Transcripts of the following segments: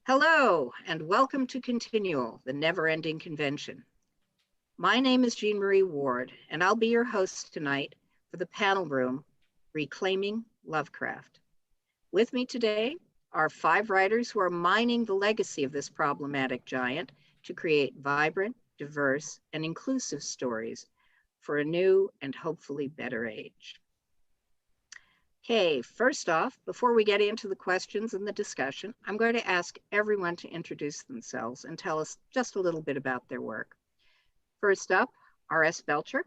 Hello, and welcome to ConTinual, the never-ending convention. My name is Jean Marie Ward, and I'll be your host tonight for the panel room, Reclaiming Lovecraft. With me today are 5 writers who are mining the legacy of this problematic giant to create vibrant, diverse, and inclusive stories for a new and hopefully better age. Okay, first off, before we get into the questions and the discussion, I'm going to ask everyone to introduce themselves and tell us just a little bit about their work. First up, R.S. Belcher.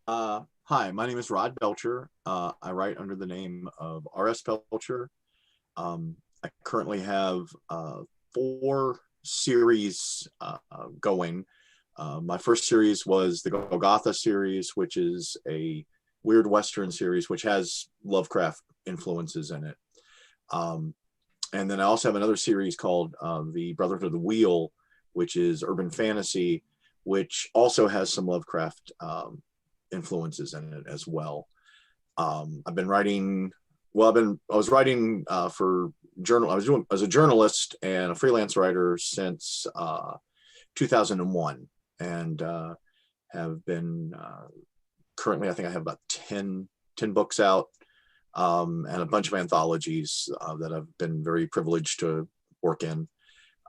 Hi, my name is Rod Belcher. I write under the name of R.S. Belcher. I currently have 4 series going. My first series was the Golgotha series, which is a weird Western series, which has Lovecraft influences in it. And then I also have another series called the Brotherhood of the Wheel, which is urban fantasy, which also has some Lovecraft influences in it as well. I've been writing, I was writing for journal. I was doing as a journalist and a freelance writer since 2001, and have been currently, I think I have about 10 books out, and a bunch of anthologies that I've been very privileged to work in.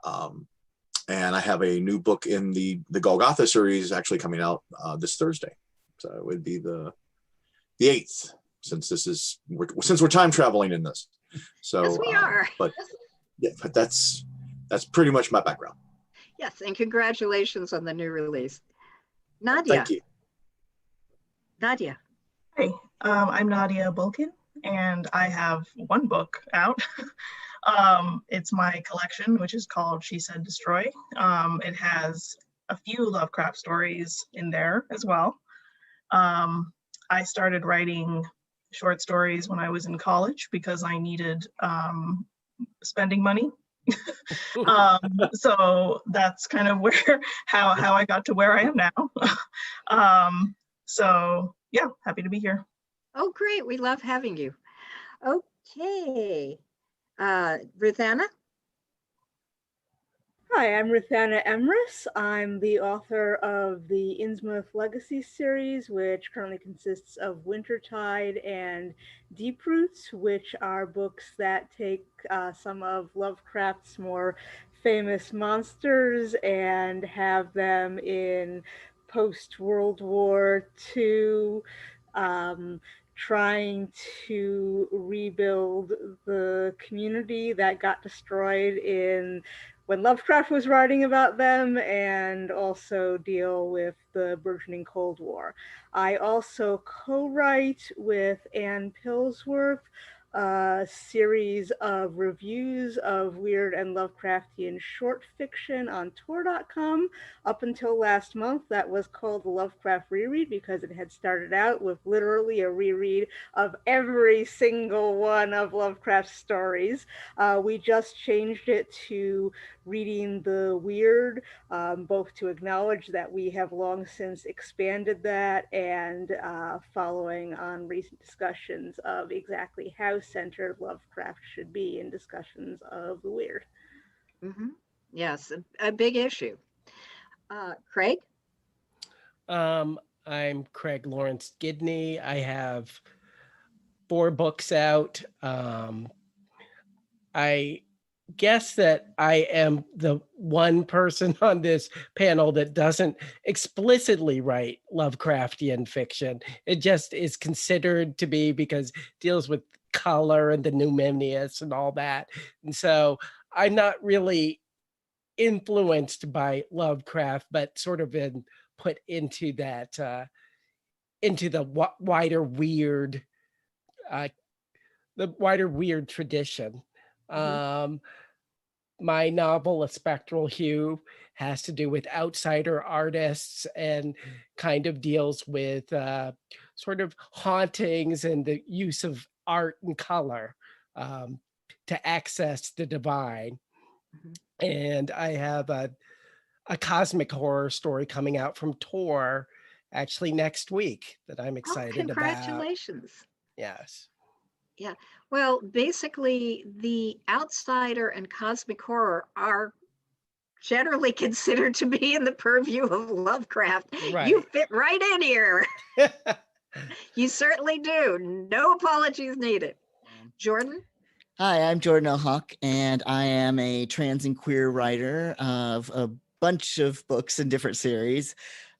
And I have a new book in the Golgotha series actually coming out this Thursday. So it would be the 8th, since we're time traveling in this. So yes, we are. But that's pretty much my background. Yes, and congratulations on the new release. Nadia. Thank you. Nadia. Hi, I'm Nadia Bulkin, and I have 1 book out. It's my collection, which is called She Said Destroy. It has a few Lovecraft stories in there as well. I started writing short stories when I was in college because I needed spending money. So that's kind of how I got to where I am now. So yeah, happy to be here. Oh, great. We love having you. Okay. Ruthanna? Hi, I'm Ruthanna Emrys. I'm the author of the Innsmouth Legacy series, which currently consists of Wintertide and Deep Roots, which are books that take some of Lovecraft's more famous monsters and have them in post-World War II, trying to rebuild the community that got destroyed when Lovecraft was writing about them, and also deal with the burgeoning Cold War. I also co-write with Ann Pillsworth a series of reviews of weird and Lovecraftian short fiction on Tor.com. Up until last month, that was called the Lovecraft Reread because it had started out with literally a reread of every single one of Lovecraft's stories. We just changed it to reading the weird, both to acknowledge that we have long since expanded that and following on recent discussions of exactly how centered Lovecraft should be in discussions of the weird. Mm-hmm. Yes, a big issue. Craig? I'm Craig Lawrence Gidney. I have 4 books out. I guess that I am the one person on this panel that doesn't explicitly write Lovecraftian fiction. It just is considered to be because it deals with color and the Numenus and all that. And so I'm not really influenced by Lovecraft, but sort of been put into that, into the wider weird tradition. Mm-hmm. My novel, A Spectral Hue, has to do with outsider artists and kind of deals with sort of hauntings and the use of art and color to access the divine. Mm-hmm. And I have a cosmic horror story coming out from Tor actually next week that I'm excited congratulations. about. Yes. Yeah. Well, basically, the outsider and cosmic horror are generally considered to be in the purview of Lovecraft. Right. You fit right in here. You certainly do. No apologies needed. Jordan? Hi, I'm Jordan O'Hawk, and I am a trans and queer writer of a bunch of books in different series.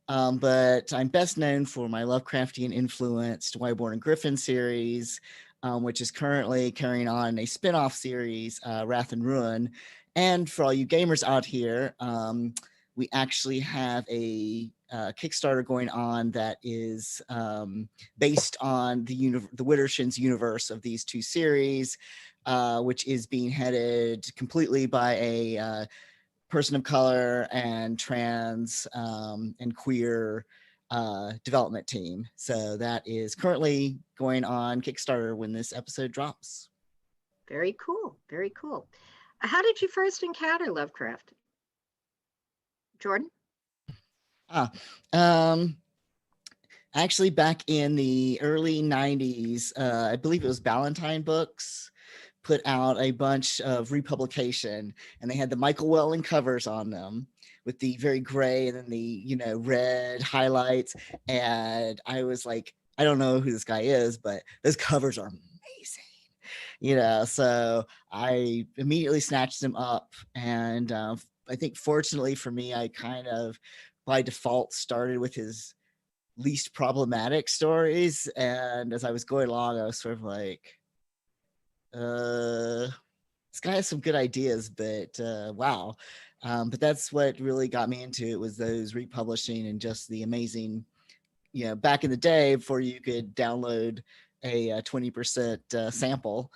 But I'm best known for my Lovecraftian influenced Wyborn and Griffin series, which is currently carrying on a spin-off series, Wrath and Ruin. And for all you gamers out here, we actually have a Kickstarter going on that is based on the Widdershins universe of these two series, which is being headed completely by a person of color and trans and queer development team. So that is currently going on Kickstarter when this episode drops. Very cool. Very cool. How did you first encounter Lovecraft? Jordan? Actually, back in the early 90s, I believe it was Ballantine Books, put out a bunch of republication, and they had the Michael Whelan covers on them with the very gray and then the red highlights. And I was like, I don't know who this guy is, but those covers are amazing. So I immediately snatched them up, and I think fortunately for me, I kind of by default started with his least problematic stories, and as I was going along, I was sort of like, this guy has some good ideas, but wow. But that's what really got me into it, was those republishing and just the amazing, back in the day before you could download a 20% sample,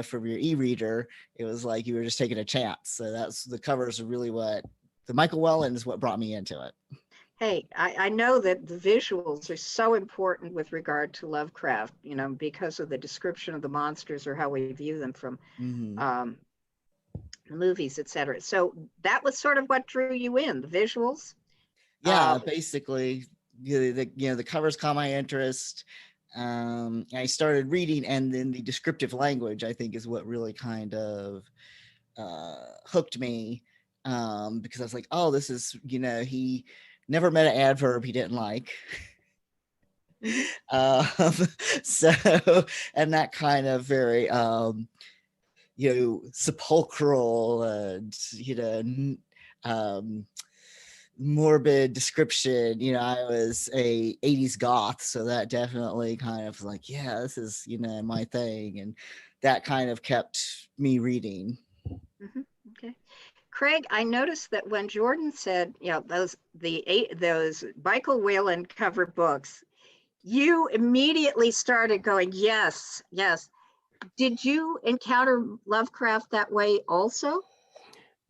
from your e-reader, it was like you were just taking a chance. So that's, the covers are really what, the Michael Whelan is what brought me into it. Hey, I know that the visuals are so important with regard to Lovecraft, because of the description of the monsters or how we view them from movies, etc. So that was sort of what drew you in, the visuals. Yeah, basically, the covers caught my interest. I started reading, and then the descriptive language, I think, is what really kind of hooked me, because I was like, oh, this is, he never met an adverb he didn't like. So, and that kind of very, sepulchral and, morbid description. I was a 80s goth, so that definitely kind of like, yeah, this is, my thing. And that kind of kept me reading. Okay. Craig, I noticed that when Jordan said, those Michael Whelan cover books, you immediately started going, yes, yes. Did you encounter Lovecraft that way also?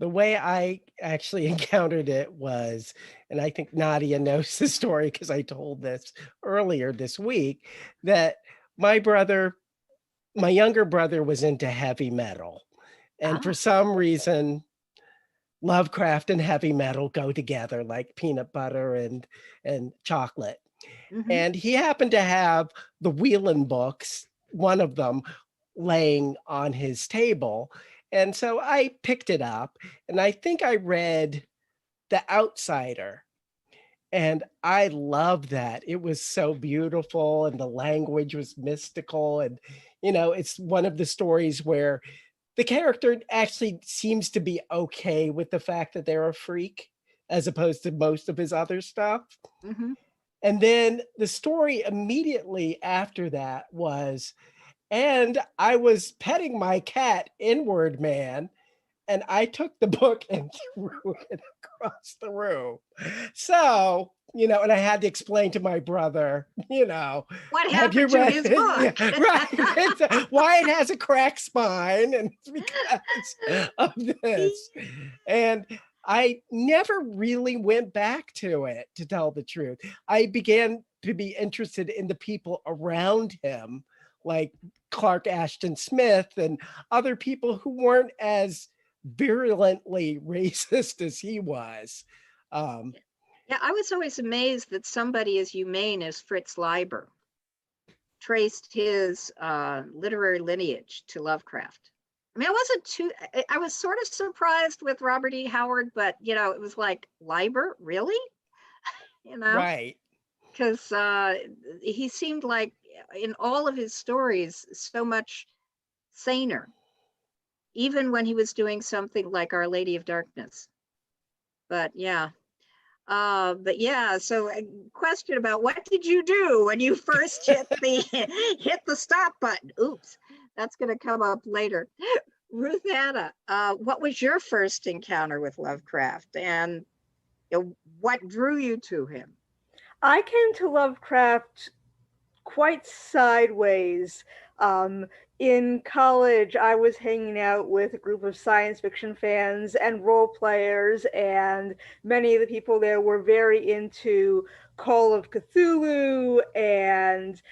The way I actually encountered it was, and I think Nadia knows the story because I told this earlier this week, that my younger brother was into heavy metal. And for some reason, Lovecraft and heavy metal go together like peanut butter and chocolate. And he happened to have the Whelan books, one of them, laying on his table. And so I picked it up, and I think I read The Outsider. And I loved that. It was so beautiful, and the language was mystical. And, it's one of the stories where the character actually seems to be okay with the fact that they're a freak, as opposed to most of his other stuff. And then the story immediately after that was, and I was petting my cat, Inward Man, and I took the book and threw it across the room. So, and I had to explain to my brother, what happened to his book? Yeah, right. Why it has a cracked spine, and it's because of this. And I never really went back to it, to tell the truth. I began to be interested in the people around him, like Clark Ashton Smith and other people who weren't as virulently racist as he was. Yeah, I was always amazed that somebody as humane as Fritz Leiber traced his literary lineage to Lovecraft. I mean, I was sort of surprised with Robert E. Howard, but, you know, it was like, Liber, really? You know? Right. Because he seemed like, in all of his stories, so much saner, even when he was doing something like Our Lady of Darkness. But yeah. So a question about what did you do when you first hit the stop button? Oops, that's going to come up later. Ruthanna, what was your first encounter with Lovecraft, and what drew you to him? I came to Lovecraft quite sideways. In college, I was hanging out with a group of science fiction fans and role players, and many of the people there were very into Call of Cthulhu and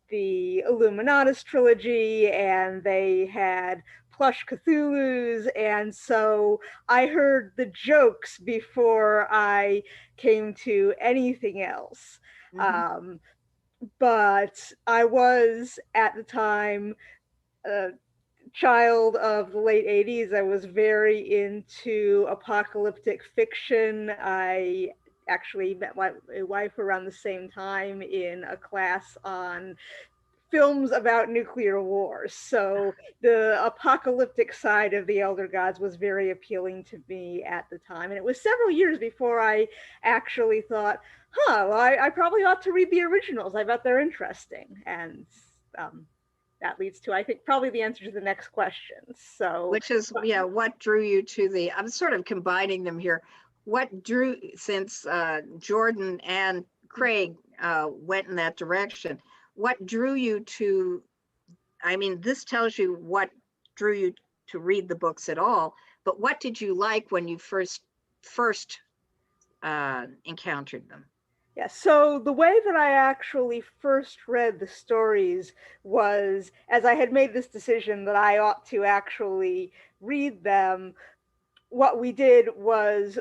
the Illuminatus trilogy, and they had plush Cthulhus, and so I heard the jokes before I came to anything else. Mhm. But I was at the time a child of the late 80s. I was very into apocalyptic fiction. I actually met my wife around the same time in a class on films about nuclear wars. So the apocalyptic side of the Elder Gods was very appealing to me at the time. And it was several years before I actually thought, well, I probably ought to read the originals. I bet they're interesting. And that leads to, I think, probably the answer to the next question. So, which is, yeah, what drew you to I'm sort of combining them here. What drew, since Jordan and Craig went in that direction, what drew you to, I mean, this tells you what drew you to read the books at all, but what did you like when you first encountered them? yeah, so the way that I actually first read the stories was as I had made this decision that I ought to actually read them. What we did was,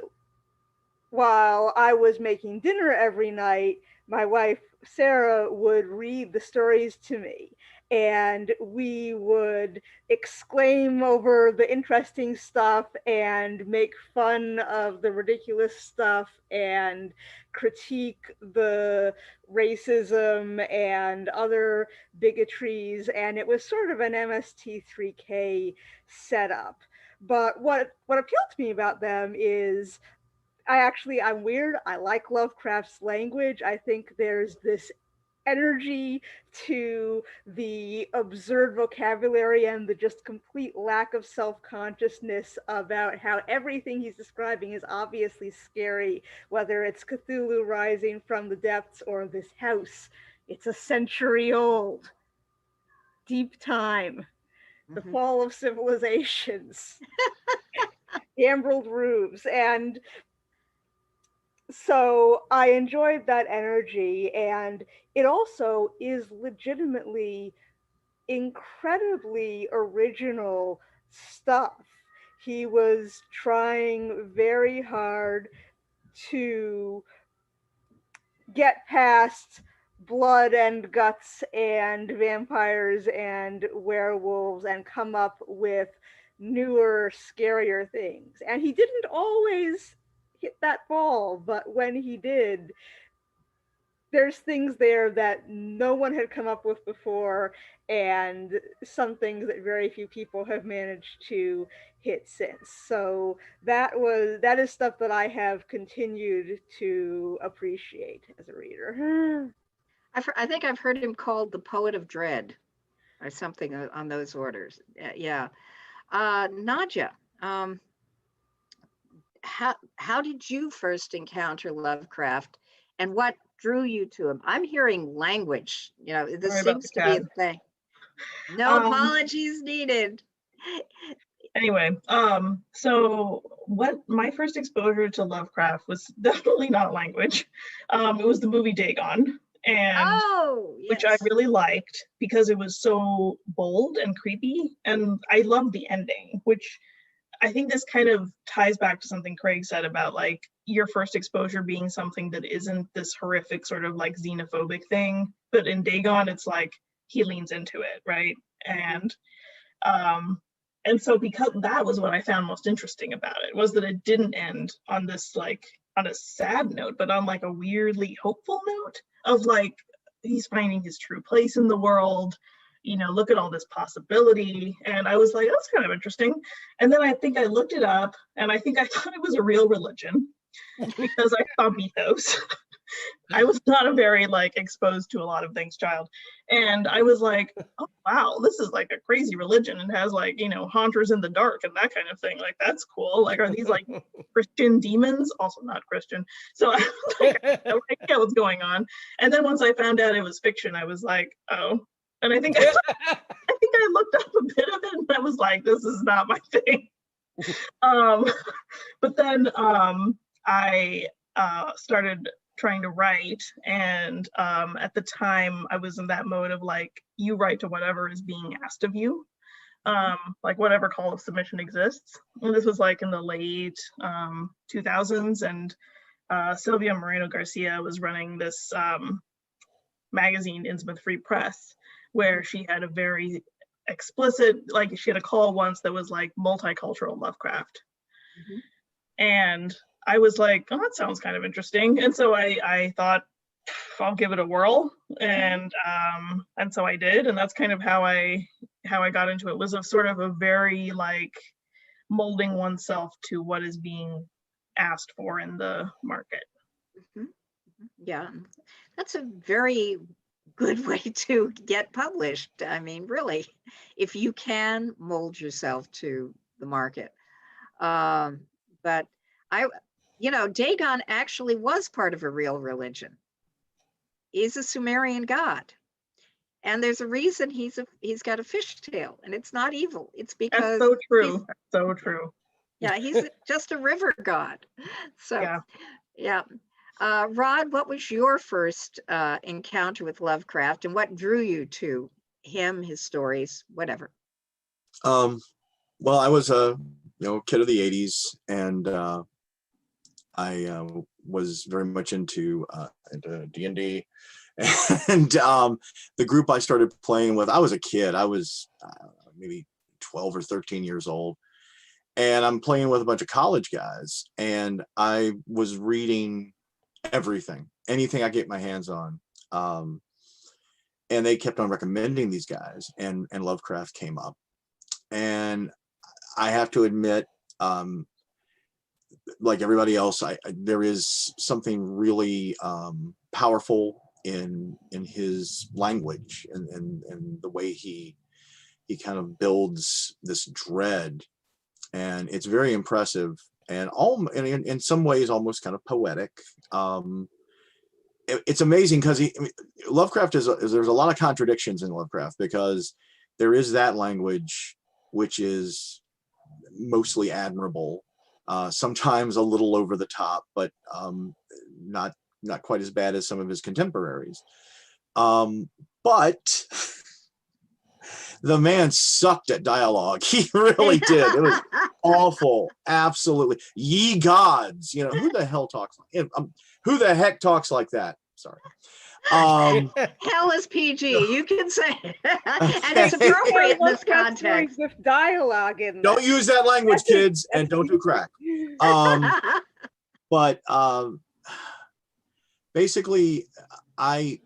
while I was making dinner every night, my wife Sarah would read the stories to me, and we would exclaim over the interesting stuff and make fun of the ridiculous stuff and critique the racism and other bigotries, and it was sort of an MST3K setup. But what appealed to me about them is I'm weird. I like Lovecraft's language. I think there's this energy to the absurd vocabulary and the just complete lack of self-consciousness about how everything he's describing is obviously scary, whether it's Cthulhu rising from the depths or this house. It's a century old. Deep time. The fall of civilizations. Gambreled roofs. And so I enjoyed that energy, and it also is legitimately incredibly original stuff. He was trying very hard to get past blood and guts and vampires and werewolves and come up with newer, scarier things. And he didn't always hit that ball, but when he did, there's things there that no one had come up with before, and some things that very few people have managed to hit since. So that is stuff that I have continued to appreciate as a reader. I think I've heard him called the poet of dread or something on those orders. Yeah. Nadia, how did you first encounter Lovecraft, and what drew you to him? I'm hearing language. You know, this seems to be a thing. No apologies needed. Anyway, so what my first exposure to Lovecraft was definitely not language. It was the movie Dagon, and which I really liked because it was so bold and creepy, and I loved the ending, which I think this kind of ties back to something Craig said about like your first exposure being something that isn't this horrific sort of like xenophobic thing, but in Dagon it's like he leans into it, right? And so because that was what I found most interesting about it, was that it didn't end on this like on a sad note, but on like a weirdly hopeful note of like he's finding his true place in the world. You know, look at all this possibility. And I was like, that's kind of interesting. And then I think I looked it up, and I think I thought it was a real religion because I saw mythos. I was not a very like exposed to a lot of things child. And I was like, oh wow, this is like a crazy religion and has like, you know, haunters in the dark and that kind of thing. Like that's cool. Like, are these like Christian demons? Also not Christian. So I was like, I have no idea what's going on. And then once I found out it was fiction, I was like, oh. And I think I looked up a bit of it and I was like, this is not my thing. But then I started trying to write, and at the time I was in that mode of like, you write to whatever is being asked of you, like whatever call of submission exists. And this was like in the late 2000s, and Sylvia Moreno Garcia was running this magazine, Innsmouth Free Press, where she had a very explicit, like she had a call once that was like multicultural Lovecraft. And I was like, oh, that sounds kind of interesting. And so I thought, I'll give it a whirl. And so I did. And that's kind of how I got into it, was a sort of a very like molding oneself to what is being asked for in the market. Yeah, that's a very good way to get published. I mean, really, if you can mold yourself to the market. But Dagon actually was part of a real religion. He's a Sumerian god. And there's a reason he's got a fishtail, and it's not evil. It's because that's so true. So true. Yeah, he's just a river god. So yeah. Rod, what was your first encounter with Lovecraft, and what drew you to him, his stories, whatever? Well, I was a kid of the 80s, and I was very much into D&D, and the group I started playing with, I was a kid. I was maybe 12 or 13 years old, and I'm playing with a bunch of college guys, and I was reading anything I get my hands on, and they kept on recommending these guys, and Lovecraft came up, and I have to admit, like everybody else, there is something really powerful in his language and the way he kind of builds this dread, and it's very impressive. And in some ways almost kind of poetic. It's amazing because Lovecraft there's a lot of contradictions in Lovecraft, because there is that language which is mostly admirable, sometimes a little over the top, but not quite as bad as some of his contemporaries. But the man sucked at dialogue. He really did. It was awful. Absolutely. Ye gods. Who the hell talks like who the heck talks like that? Sorry. Hell is PG. You can say and it's appropriate in this context. With dialogue in Don't use that language, kids, and don't do crack. But basically, I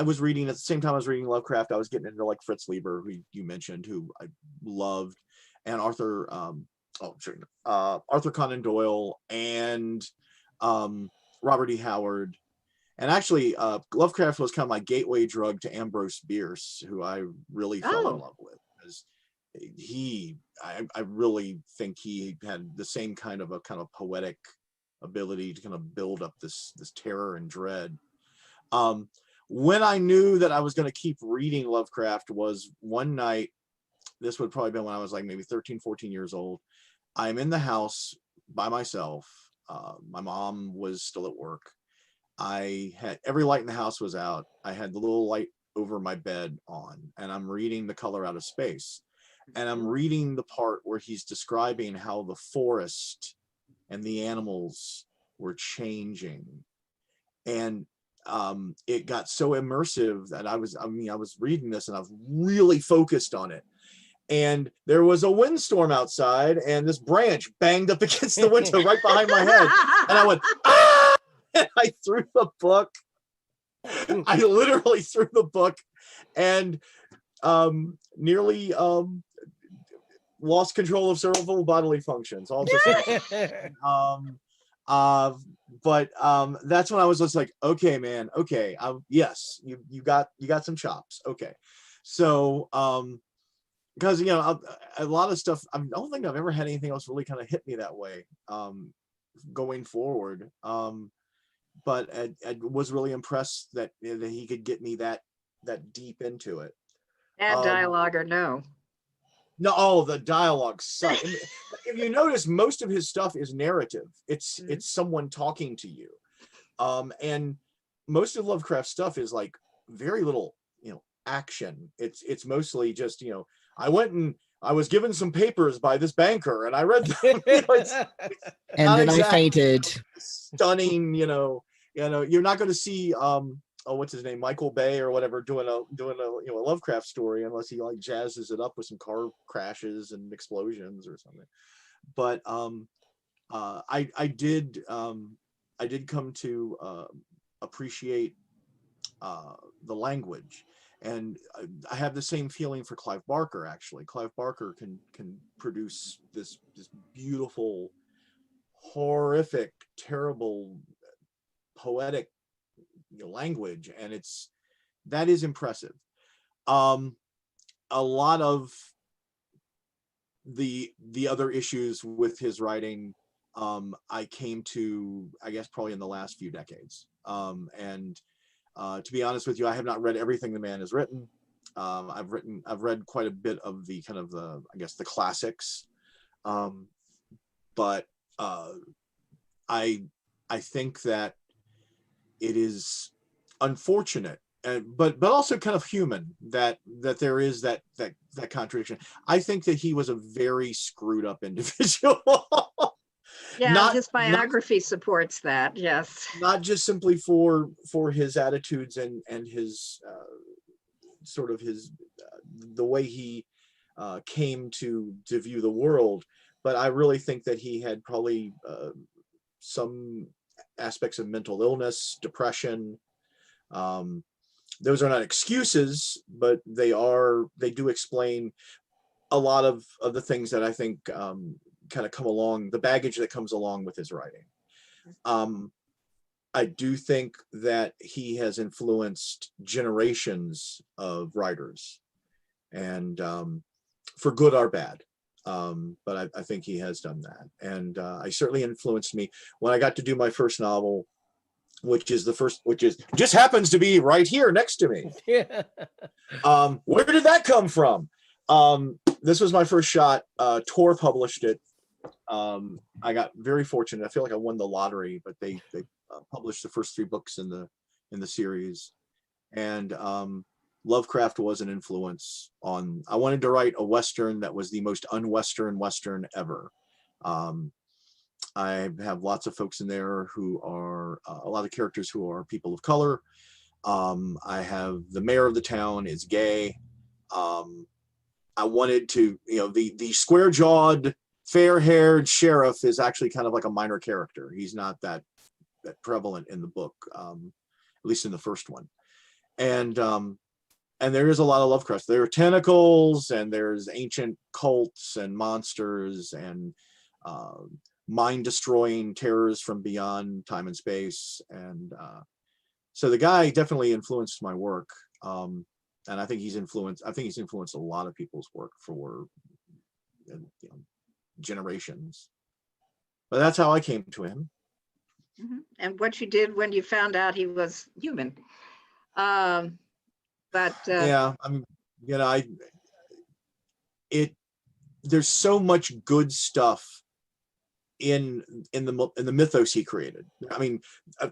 was reading at the same time I was reading Lovecraft. I was getting into like Fritz Lieber, who you mentioned, who I loved, and Arthur Conan Doyle, and Robert E. Howard. And actually, Lovecraft was kind of my gateway drug to Ambrose Bierce, who I really fell in love with, because I really think he had the same kind of poetic ability to kind of build up this terror and dread. When I knew that I was going to keep reading Lovecraft was one night. This would probably been when I was like maybe 13, 14 years old. I'm in the house by myself. My mom was still at work. I had every light in the house was out. I had the little light over my bed on, and I'm reading The Color Out of Space. and I'm reading the part where he's describing how the forest and the animals were changing. And it got so immersive that I was reading this and I was really focused on it. And there was a windstorm outside, and this branch banged up against the window right behind my head. And I went, ah! And I threw the book. I literally threw the book and nearly lost control of several bodily functions. All just but that's when I was just like, okay, man, okay, yes, you got some chops. Okay, so because you know a lot of stuff, I don't think I've ever had anything else really kind of hit me that way going forward. But I was really impressed that he could get me that deep into it. Add dialogue or no? No, oh, the dialogue sucks. If you notice, most of his stuff is narrative. It's someone talking to you, and most of Lovecraft stuff is like very little, action. It's mostly just, I went and I was given some papers by this banker, and I read them. And then I fainted. Stunning, you're not going to see what's his name, Michael Bay or whatever, doing a a Lovecraft story unless he like jazzes it up with some car crashes and explosions or something. But I did come to appreciate the language, and I have the same feeling for Clive Barker. Actually, Clive Barker can produce this beautiful, horrific, terrible, poetic language, and that is impressive. A lot of the other issues with his writing I came to, I guess, probably in the last few decades, and to be honest with you, I have not read everything the man has written. I've read quite a bit of the kind of the, I guess, the classics, but I think that it is unfortunate, but also kind of human that there is that contradiction. I think that he was a very screwed up individual. Yeah, his biography supports that. Yes, not just simply for his attitudes and his sort of his the way he came to view the world, but I really think that he had probably some aspects of mental illness, depression. Those are not excuses, but they do explain a lot of the things that I think kind of come along, the baggage that comes along with his writing. I do think that he has influenced generations of writers, and for good or bad. But I think he has done that, and I certainly influenced me when I got to do my first novel, which just happens to be right here next to me. Yeah. Where did that come from? This was my first shot. Tor published it. I got very fortunate. I feel like I won the lottery, but they published the first 3 books in the series, and Lovecraft was an influence on. I wanted to write a Western that was the most un-Western Western ever. I have lots of folks in there who are a lot of characters who are people of color. I have the mayor of the town is gay. I wanted to, the square-jawed, fair-haired sheriff is actually kind of like a minor character. He's not that prevalent in the book, at least in the first one. And there is a lot of Lovecraft. There are tentacles, and there's ancient cults and monsters and mind-destroying terrors from beyond time and space. And so the guy definitely influenced my work. And I think he's influenced a lot of people's work for generations. But that's how I came to him. Mm-hmm. And what you did when you found out he was human. Yeah, I mean, there's so much good stuff in the mythos he created. I mean,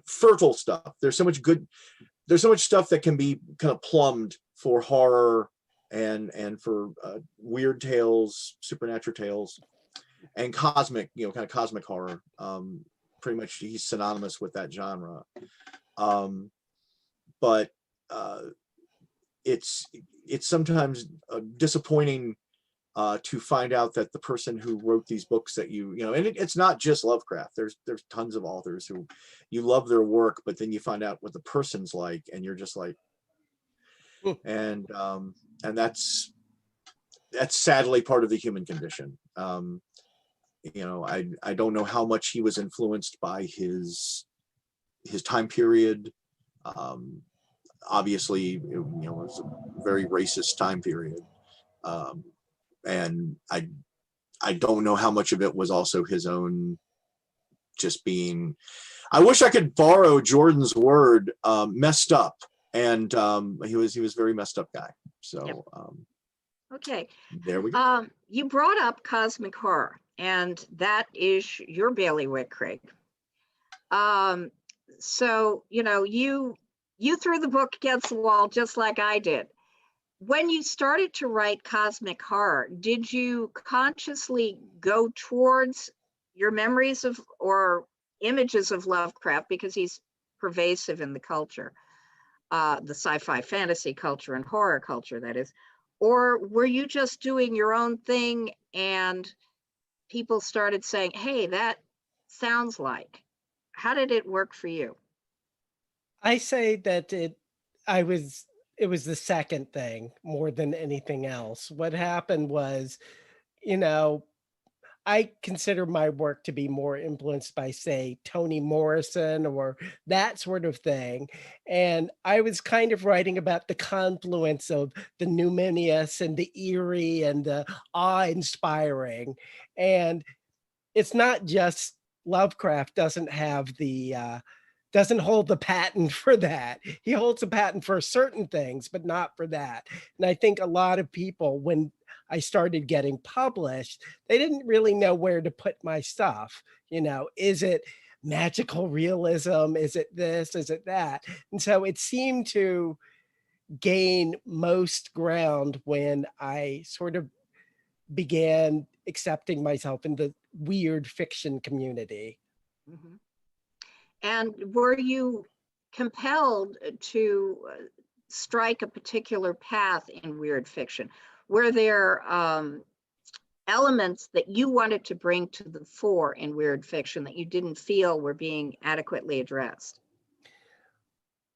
fertile stuff. There's so much stuff that can be kind of plumbed for horror and for weird tales, supernatural tales, and cosmic, kind of cosmic horror. Pretty much he's synonymous with that genre. But it's sometimes disappointing to find out that the person who wrote these books that and it's not just Lovecraft. There's tons of authors who you love their work, but then you find out what the person's like, and you're just like, and that's sadly part of the human condition. I don't know how much he was influenced by his time period. Obviously, it was a very racist time period. And I don't know how much of it was also his own just being, I wish I could borrow Jordan's word, messed up. And he was a very messed up guy. So Yep. Okay. There we go. You brought up cosmic horror, and that is your bailiwick, Craig. So, you threw the book against the wall just like I did. When you started to write cosmic horror, did you consciously go towards your memories of or images of Lovecraft, because he's pervasive in the culture, the sci-fi fantasy culture and horror culture, that is, or were you just doing your own thing and people started saying, hey, that sounds like? How did it work for you? I say that it was the second thing more than anything else. What happened was, I consider my work to be more influenced by, say, Toni Morrison or that sort of thing. And I was kind of writing about the confluence of the numinous and the eerie and the awe-inspiring. And it's not just Lovecraft doesn't have doesn't hold the patent for that. He holds a patent for certain things, but not for that. And I think a lot of people, when I started getting published, they didn't really know where to put my stuff. Is it magical realism? Is it this? Is it that? And so it seemed to gain most ground when I sort of began accepting myself in the weird fiction community. Mm-hmm. And were you compelled to strike a particular path in weird fiction? Were there elements that you wanted to bring to the fore in weird fiction that you didn't feel were being adequately addressed?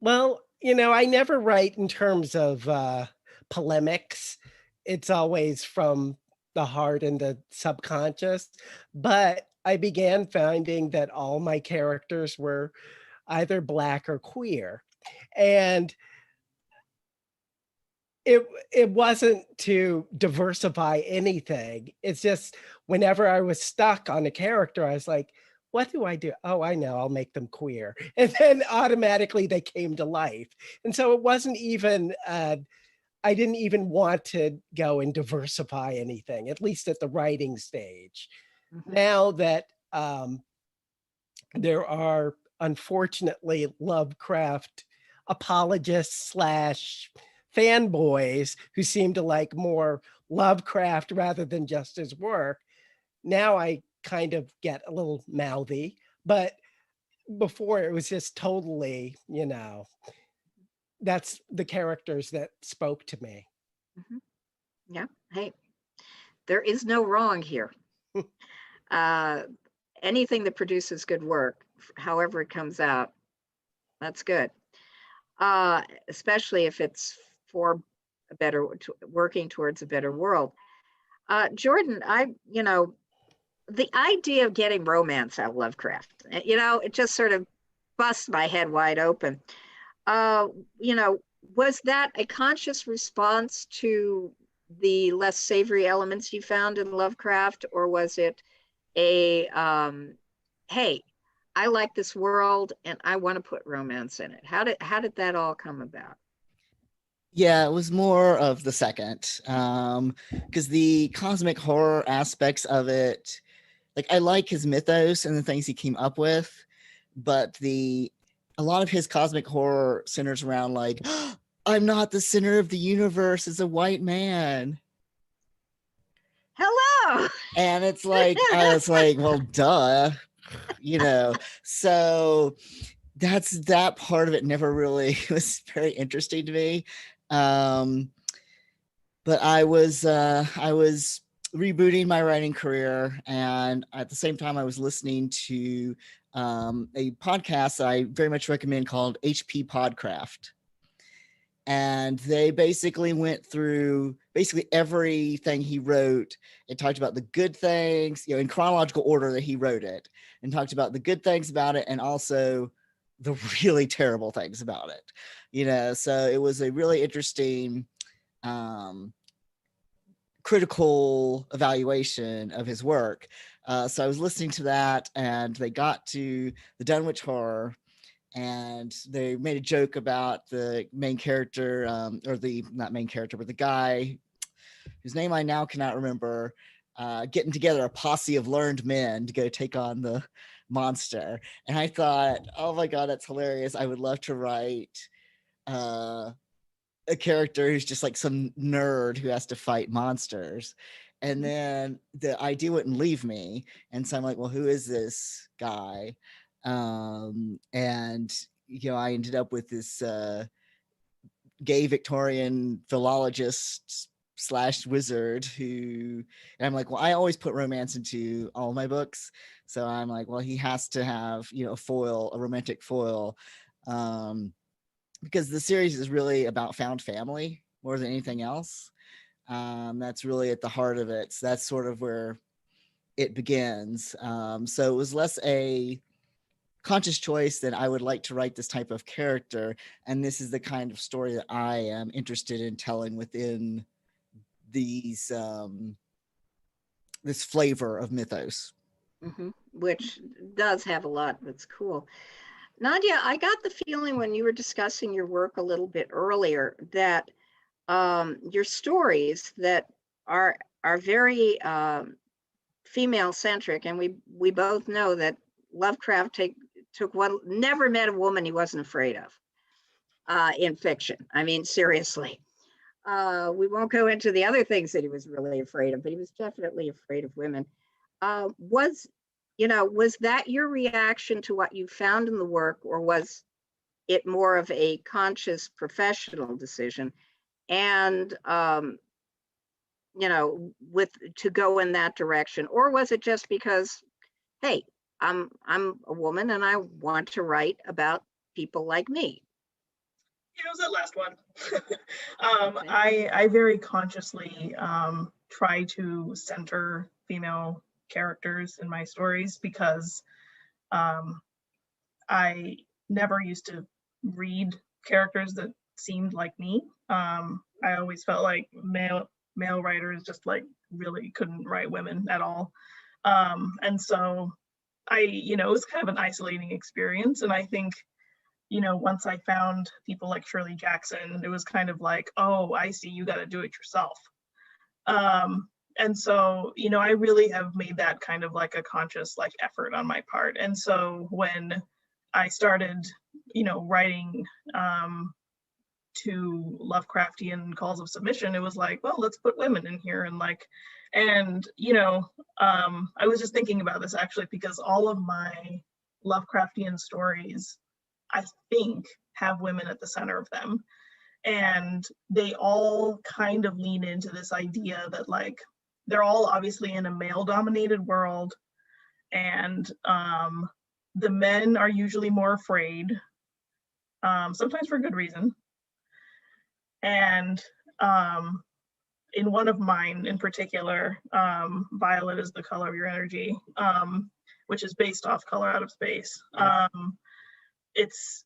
Well, I never write in terms of polemics. It's always from the heart and the subconscious. But I began finding that all my characters were either Black or queer. And it wasn't to diversify anything. It's just whenever I was stuck on a character, I was like, what do I do? Oh, I know, I'll make them queer. And then automatically they came to life. And so it wasn't even, I didn't even want to go and diversify anything, at least at the writing stage. Mm-hmm. Now that there are, unfortunately, Lovecraft apologists / fanboys who seem to like more Lovecraft rather than just his work, now I kind of get a little mouthy, but before it was just totally, that's the characters that spoke to me. Mm-hmm. Yeah. Hey, there is no wrong here. Anything that produces good work, however it comes out, that's good. Especially if it's for a better, working towards a better world. Jordan, the idea of getting romance out of Lovecraft, it just sort of busts my head wide open. Was that a conscious response to the less savory elements you found in Lovecraft, or was it a, hey, I like this world and I want to put romance in it? How did that all come about? Yeah, it was more of the second, because the cosmic horror aspects of it, like I like his mythos and the things he came up with, but a lot of his cosmic horror centers around like, I'm not the center of the universe as a white man. Hello. And it's like, I was like, well, duh, you know. So that part of it never really was very interesting to me. But I was rebooting my writing career, and at the same time I was listening to a podcast that I very much recommend called HP Podcraft. And they basically went through basically everything he wrote and talked about the good things, you know, in chronological order that he wrote it, and talked about the good things about it and also the really terrible things about it, you know. So it was a really interesting critical evaluation of his work. So I was listening to that, and they got to the Dunwich Horror, and they made a joke about the main character, or the not main character, but the guy whose name I now cannot remember, getting together a posse of learned men to go take on the monster. And I thought, oh my God, that's hilarious. I would love to write a character who's just like some nerd who has to fight monsters. And then the idea wouldn't leave me. And so I'm like, well, who is this guy? And, you know, I ended up with this gay Victorian philologist / wizard who, and I'm like, well, I always put romance into all my books. So I'm like, well, he has to have, you know, a romantic foil. Because the series is really about found family more than anything else. That's really at the heart of it. So that's sort of where it begins. So it was less a conscious choice that I would like to write this type of character. And this is the kind of story that I am interested in telling within these, this flavor of mythos. Mm-hmm. Which does have a lot that's cool. Nadia, I got the feeling when you were discussing your work a little bit earlier that your stories that are very female centric, and we both know that Lovecraft never met a woman he wasn't afraid of in fiction. I mean, seriously. We won't go into the other things that he was really afraid of, but he was definitely afraid of women. Was that your reaction to what you found in the work, or was it more of a conscious professional decision? And to go in that direction, or was it just because, hey, I'm a woman and I want to write about people like me? It was that last one. I very consciously try to center female characters in my stories because I never used to read characters that seemed like me. I always felt like male writers just like really couldn't write women at all. And so it was kind of an isolating experience. And I think, once I found people like Shirley Jackson, it was kind of like, oh, I see, you got to do it yourself. And so, I really have made that kind of like a conscious like effort on my part. And so when I started, writing to Lovecraftian calls of submission, it was like, well, let's put women in here. And I was just thinking about this actually, because all of my Lovecraftian stories, I think, have women at the center of them. And they all kind of lean into this idea that like, they're all obviously in a male dominated world, and the men are usually more afraid, sometimes for good reason. And in one of mine in particular, Violet is the color of your energy, which is based off Color Out of Space. It's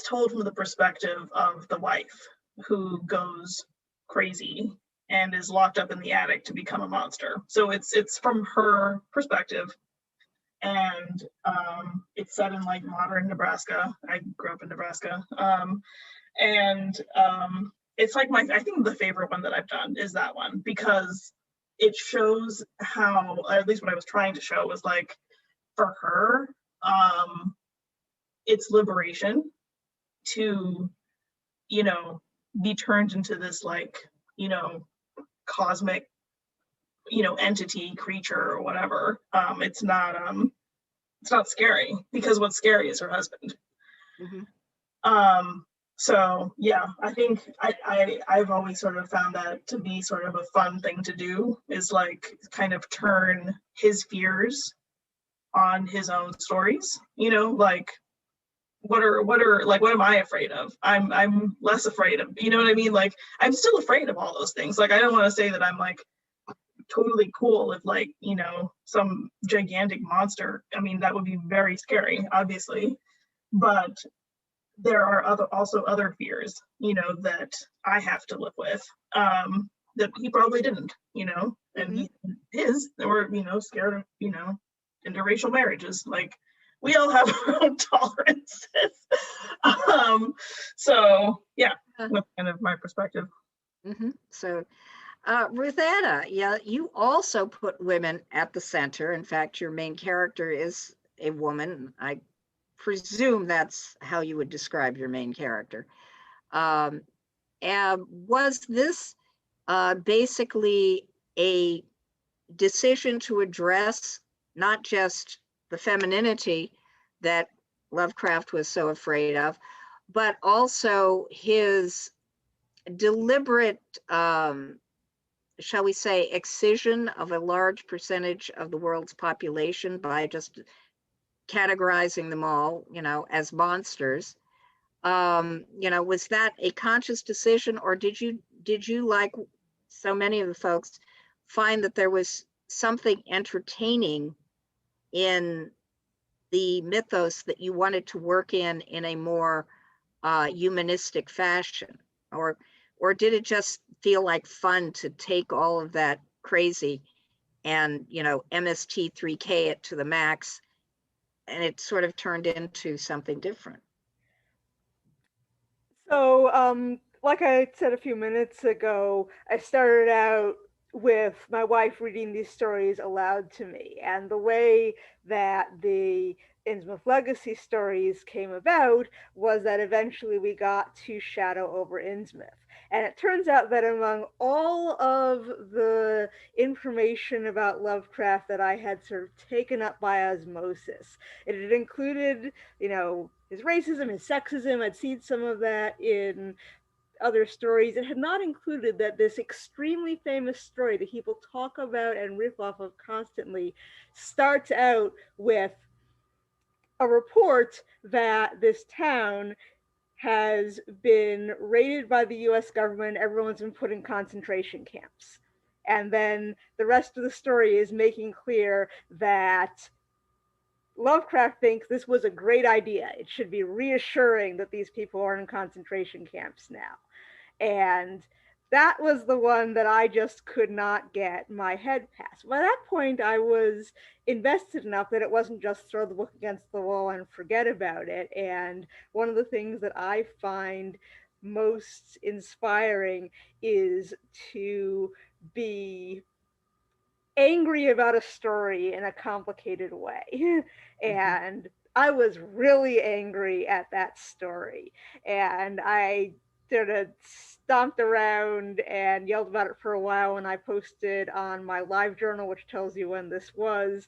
told from the perspective of the wife who goes crazy and is locked up in the attic to become a monster. So it's from her perspective, and it's set in like modern Nebraska. I grew up in Nebraska, and it's like I think the favorite one that I've done is that one, because it shows how, at least what I was trying to show was like, for her, it's liberation to, be turned into this like, you know, cosmic, you know, entity, creature, or whatever. It's not scary, because what's scary is her husband. Mhm. So yeah, I think I've always sort of found that to be sort of a fun thing to do, is like kind of turn his fears on his own stories, you know, like what am I afraid of? I'm less afraid of, you know what I mean? Like I'm still afraid of all those things. Like I don't want to say that I'm like totally cool if like, you know, some gigantic monster, I mean, that would be very scary, obviously, but there are also other fears, you know, that I have to live with, that he probably didn't, you know, and they were, you know, scared of, you know, interracial marriages. Like we all have our own tolerances. So yeah, that's kind of my perspective. So, Ruthanna, yeah, you also put women at the center. In fact, your main character is a woman. I presume that's how you would describe your main character. And was this basically a decision to address not just the femininity that Lovecraft was so afraid of, but also his deliberate, shall we say, excision of a large percentage of the world's population by just categorizing them all, you know, as monsters? You know, was that a conscious decision, or did you, like so many of the folks, find that there was something entertaining in the mythos that you wanted to work in a more humanistic fashion, or did it just feel like fun to take all of that crazy and, you know, MST3K it to the max, and it sort of turned into something different? So, like I said a few minutes ago, I started out with my wife reading these stories aloud to me. And the way that the Innsmouth Legacy stories came about was that eventually we got to Shadow over Innsmouth. And it turns out that among all of the information about Lovecraft that I had sort of taken up by osmosis, it had included, you know, his racism, his sexism. I'd seen some of that in other stories. It had not included that this extremely famous story that people talk about and riff off of constantly starts out with a report that this town has been raided by the US government. Everyone's been put in concentration camps. And then the rest of the story is making clear that Lovecraft thinks this was a great idea. It should be reassuring that these people are in concentration camps now. And that was the one that I just could not get my head past. By that point, I was invested enough that it wasn't just throw the book against the wall and forget about it. And one of the things that I find most inspiring is to be angry about a story in a complicated way. And I was really angry at that story. And I sort of stomped around and yelled about it for a while when I posted on my live journal, which tells you when this was.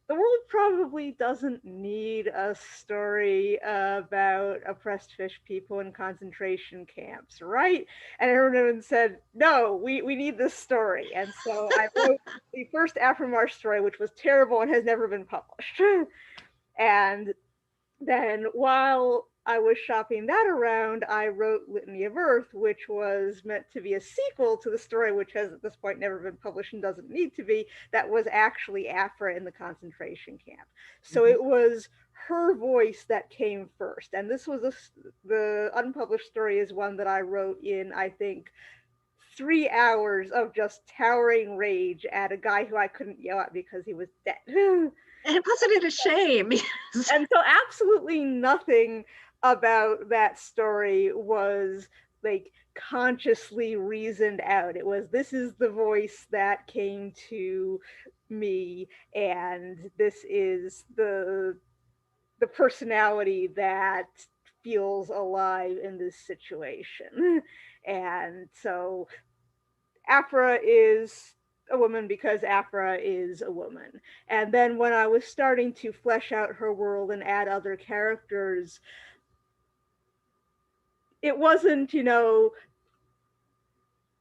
The world probably doesn't need a story about oppressed fish people in concentration camps, right? And everyone said, no, we need this story. And so I wrote the first Aftermarch story, which was terrible and has never been published. And then while I was shopping that around, I wrote Litany of Earth, which was meant to be a sequel to the story, which has at this point never been published and doesn't need to be, that was actually Afra in the concentration camp. So it was her voice that came first. And this was the unpublished story is one that I wrote in, I think, 3 hours of just towering rage at a guy who I couldn't yell at because he was dead. And wasn't it a shame? And so absolutely nothing about that story was like consciously reasoned out. It was, this is the voice that came to me, and this is the personality that feels alive in this situation. And so Aphra is a woman because Aphra is a woman. And then when I was starting to flesh out her world and add other characters, it wasn't,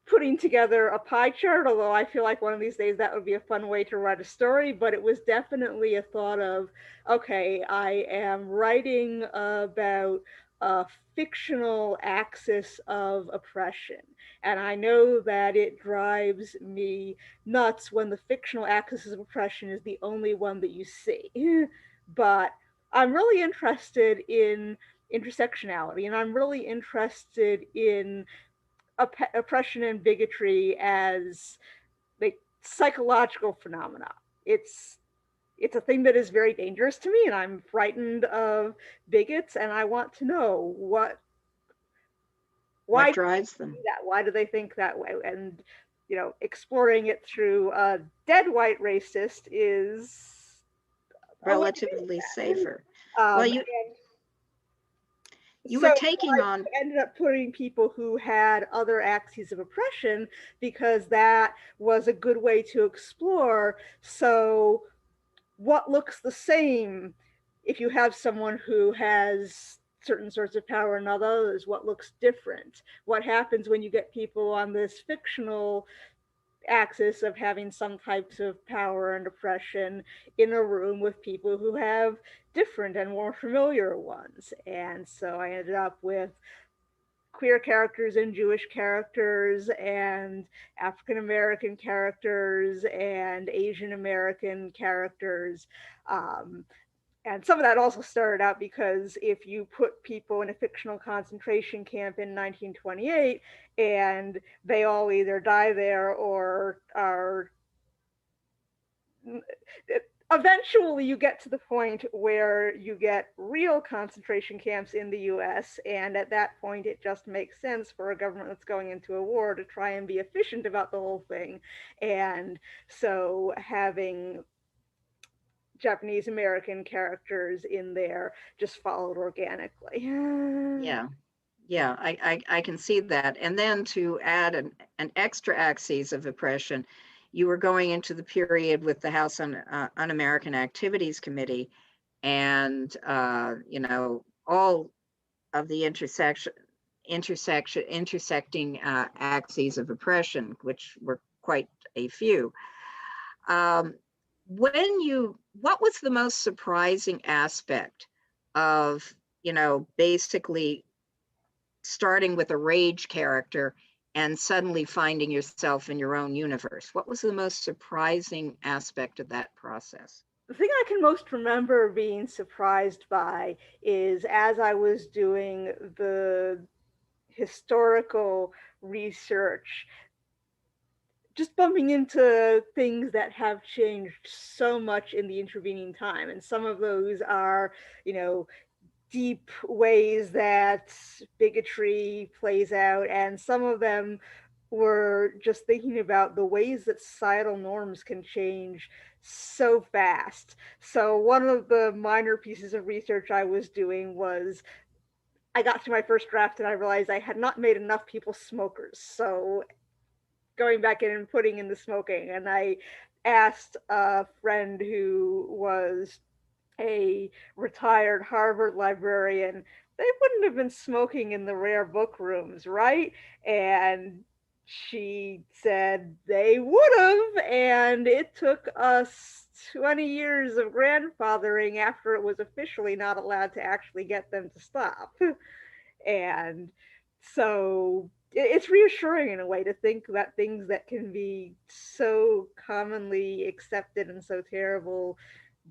putting together a pie chart, although I feel like one of these days that would be a fun way to write a story, but it was definitely a thought of, okay, I am writing about a fictional axis of oppression. And I know that it drives me nuts when the fictional axis of oppression is the only one that you see. But I'm really interested in intersectionality, and I'm really interested in oppression and bigotry as like psychological phenomena. It's a thing that is very dangerous to me, and I'm frightened of bigots, and I want to know why drives them. Why do they think that way? And exploring it through a dead white racist is relatively safer. Well, you were taking on. I ended up putting people who had other axes of oppression because that was a good way to explore. So what looks the same if you have someone who has certain sorts of power and others? What looks different? What happens when you get people on this fictional axis of having some types of power and oppression in a room with people who have different and more familiar ones? And so I ended up with queer characters and Jewish characters and African American characters and Asian American characters. And some of that also started out because if you put people in a fictional concentration camp in 1928 and they all either die there or are, eventually you get to the point where you get real concentration camps in the US, and at that point it just makes sense for a government that's going into a war to try and be efficient about the whole thing. And so having Japanese American characters in there just followed organically. Yeah, I can see that. And then to add an extra axis of oppression, you were going into the period with the House Un-American Activities Committee, and all of the intersecting axes of oppression, which were quite a few. What was the most surprising aspect of, basically starting with a rage character and suddenly finding yourself in your own universe? What was the most surprising aspect of that process? The thing I can most remember being surprised by is as I was doing the historical research, just bumping into things that have changed so much in the intervening time. And some of those are, deep ways that bigotry plays out. And some of them were just thinking about the ways that societal norms can change so fast. So one of the minor pieces of research I was doing was I got to my first draft and I realized I had not made enough people smokers. So going back in and putting in the smoking, and I asked a friend who was a retired Harvard librarian, they wouldn't have been smoking in the rare book rooms, right? And she said they would have, and it took us 20 years of grandfathering after it was officially not allowed to actually get them to stop. And so it's reassuring in a way to think that things that can be so commonly accepted and so terrible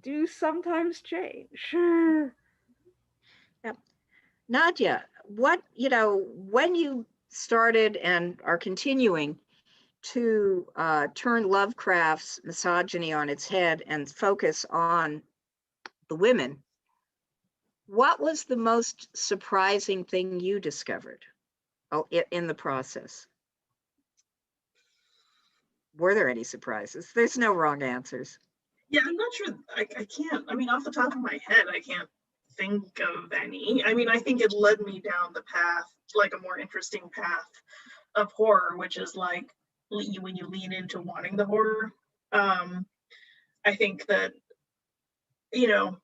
do sometimes change. Yep. Nadia, when you started and are continuing to turn Lovecraft's misogyny on its head and focus on the women, what was the most surprising thing you discovered in the process? Were there any surprises? There's no wrong answers. Yeah, I'm not sure. I can't, off the top of my head, I can't think of any. I think it led me down the path like a more interesting path of horror, which is like when you lean into wanting the horror. I think that, you know,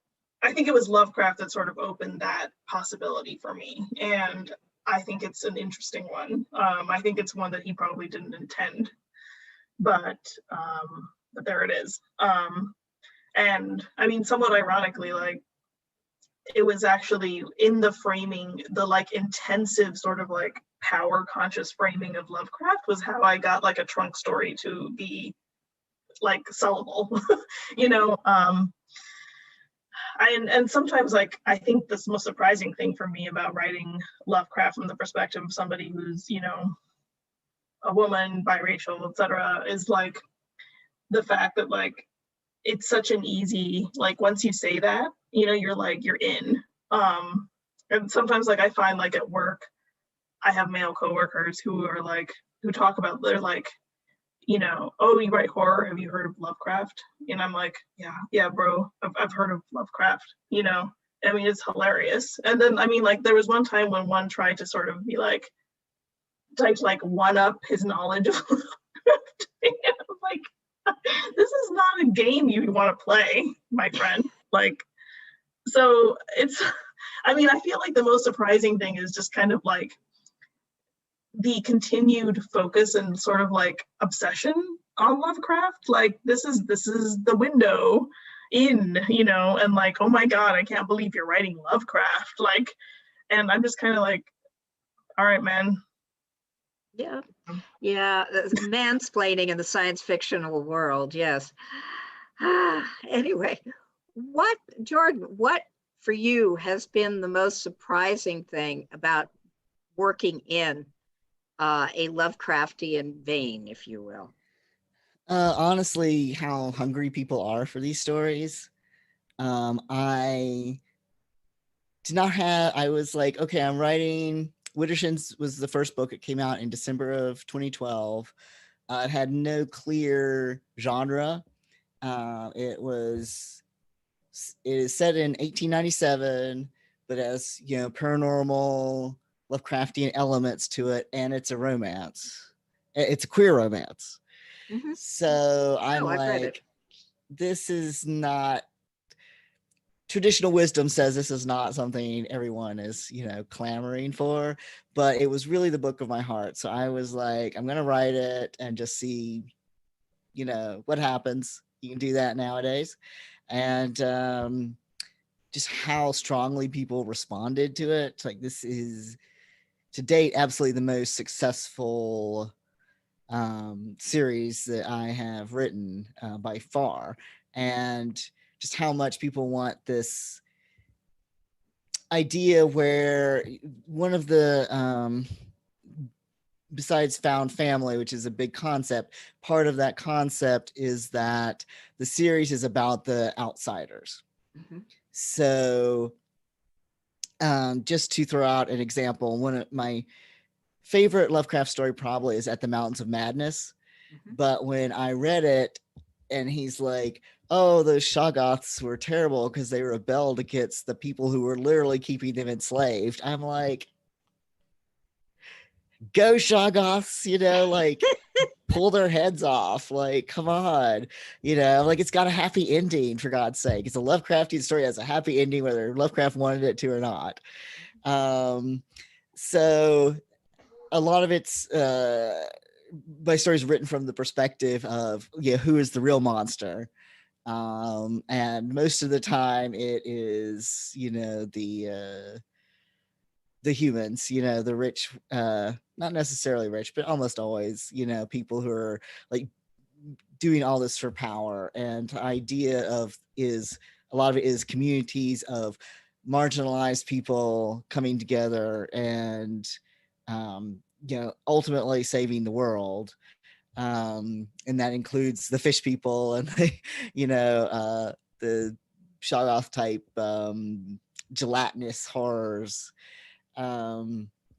I think it was Lovecraft that sort of opened that possibility for me, and I think it's an interesting one. I think it's one that he probably didn't intend, but there it is. And I mean, somewhat ironically, like, it was actually in the framing, the like intensive sort of like power conscious framing of Lovecraft was how I got like a trunk story to be like sellable, you know. And sometimes, like, I think the most surprising thing for me about writing Lovecraft from the perspective of somebody who's, you know, a woman, biracial, etc., is like the fact that like it's such an easy, like, once you say that, you know, you're like, you're in. And sometimes, like, I find like at work, I have male coworkers who are like, who talk about, they're like, you know, oh, you write horror, have you heard of Lovecraft? And I'm like, yeah, bro, I've heard of Lovecraft, you know. I mean, it's hilarious. And then, I mean, like, there was one time when one tried to sort of be like, tried to like one up his knowledge of Lovecraft. And I'm like, this is not a game you want to play, my friend. Like, so it's, I mean, I feel like the most surprising thing is just kind of like the continued focus and sort of like obsession on Lovecraft. Like, this is the window in, you know, and like, oh my God, I can't believe you're writing Lovecraft. Like, and I'm just kind of like, all right, man. Yeah, mansplaining in the science fictional world, yes. Anyway, Jordan, what for you has been the most surprising thing about working in a Lovecraftian vein, if you will? Honestly, how hungry people are for these stories. I did not have, I was like, okay, I'm writing, Widdershins was the first book. It came out in December of 2012. It had no clear genre. It is set in 1897, but has, you know, paranormal Lovecraftian elements to it, and it's a romance. It's a queer romance. Mm-hmm. So I'm like, this is not, traditional wisdom says this is not something everyone is, you know, clamoring for, but it was really the book of my heart. So I was like, I'm going to write it and just see, you know, what happens. You can do that nowadays. And just how strongly people responded to it. Like, this is to date absolutely the most successful series that I have written by far. And just how much people want this idea where one of the besides found family, which is a big concept, part of that concept is that the series is about the outsiders. Mm-hmm. So just to throw out an example, one of my favorite Lovecraft story probably is At the Mountains of Madness. Mm-hmm. But when I read it and he's like, oh, those Shoggoths were terrible because they rebelled against the people who were literally keeping them enslaved, I'm like, go Shoggoths, you know, like pull their heads off, like, come on, you know, like, it's got a happy ending, for God's sake. It's a Lovecraftian story, has a happy ending whether Lovecraft wanted it to or not. So a lot of it's my stories written from the perspective of, yeah, who is the real monster. And most of the time it is, you know, the humans, you know, the rich, not necessarily rich, but almost always, you know, people who are like doing all this for power. And the idea of is a lot of it is communities of marginalized people coming together and, you know, ultimately saving the world. And that includes the fish people and the, you know, the Shoggoth type gelatinous horrors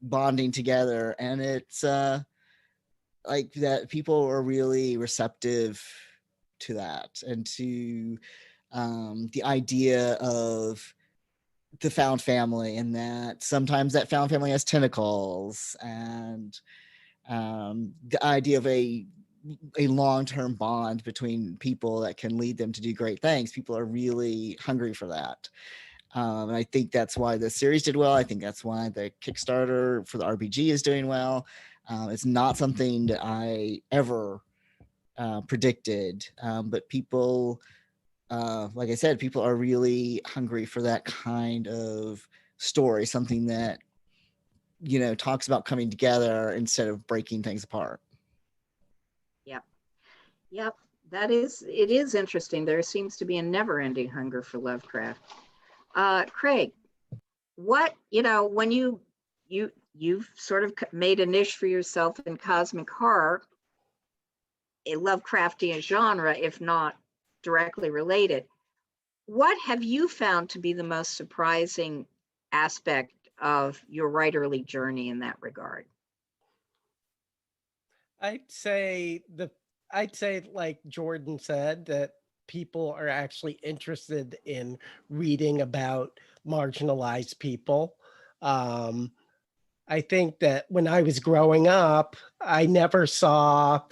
bonding together. And it's like that people are really receptive to that and to the idea of the found family, and that sometimes that found family has tentacles, and the idea of a long-term bond between people that can lead them to do great things. People are really hungry for that. And I think that's why the series did well. I think that's why the Kickstarter for the RPG is doing well. It's not something that I ever predicted, but people, like I said, people are really hungry for that kind of story, something that, you know, talks about coming together instead of breaking things apart. Yep, it is interesting. There seems to be a never-ending hunger for Lovecraft. Craig, what, when you've sort of made a niche for yourself in cosmic horror, a Lovecraftian genre, if not directly related, what have you found to be the most surprising aspect of your writerly journey in that regard? I'd say like Jordan said, that people are actually interested in reading about marginalized people. I think that when I was growing up, I never saw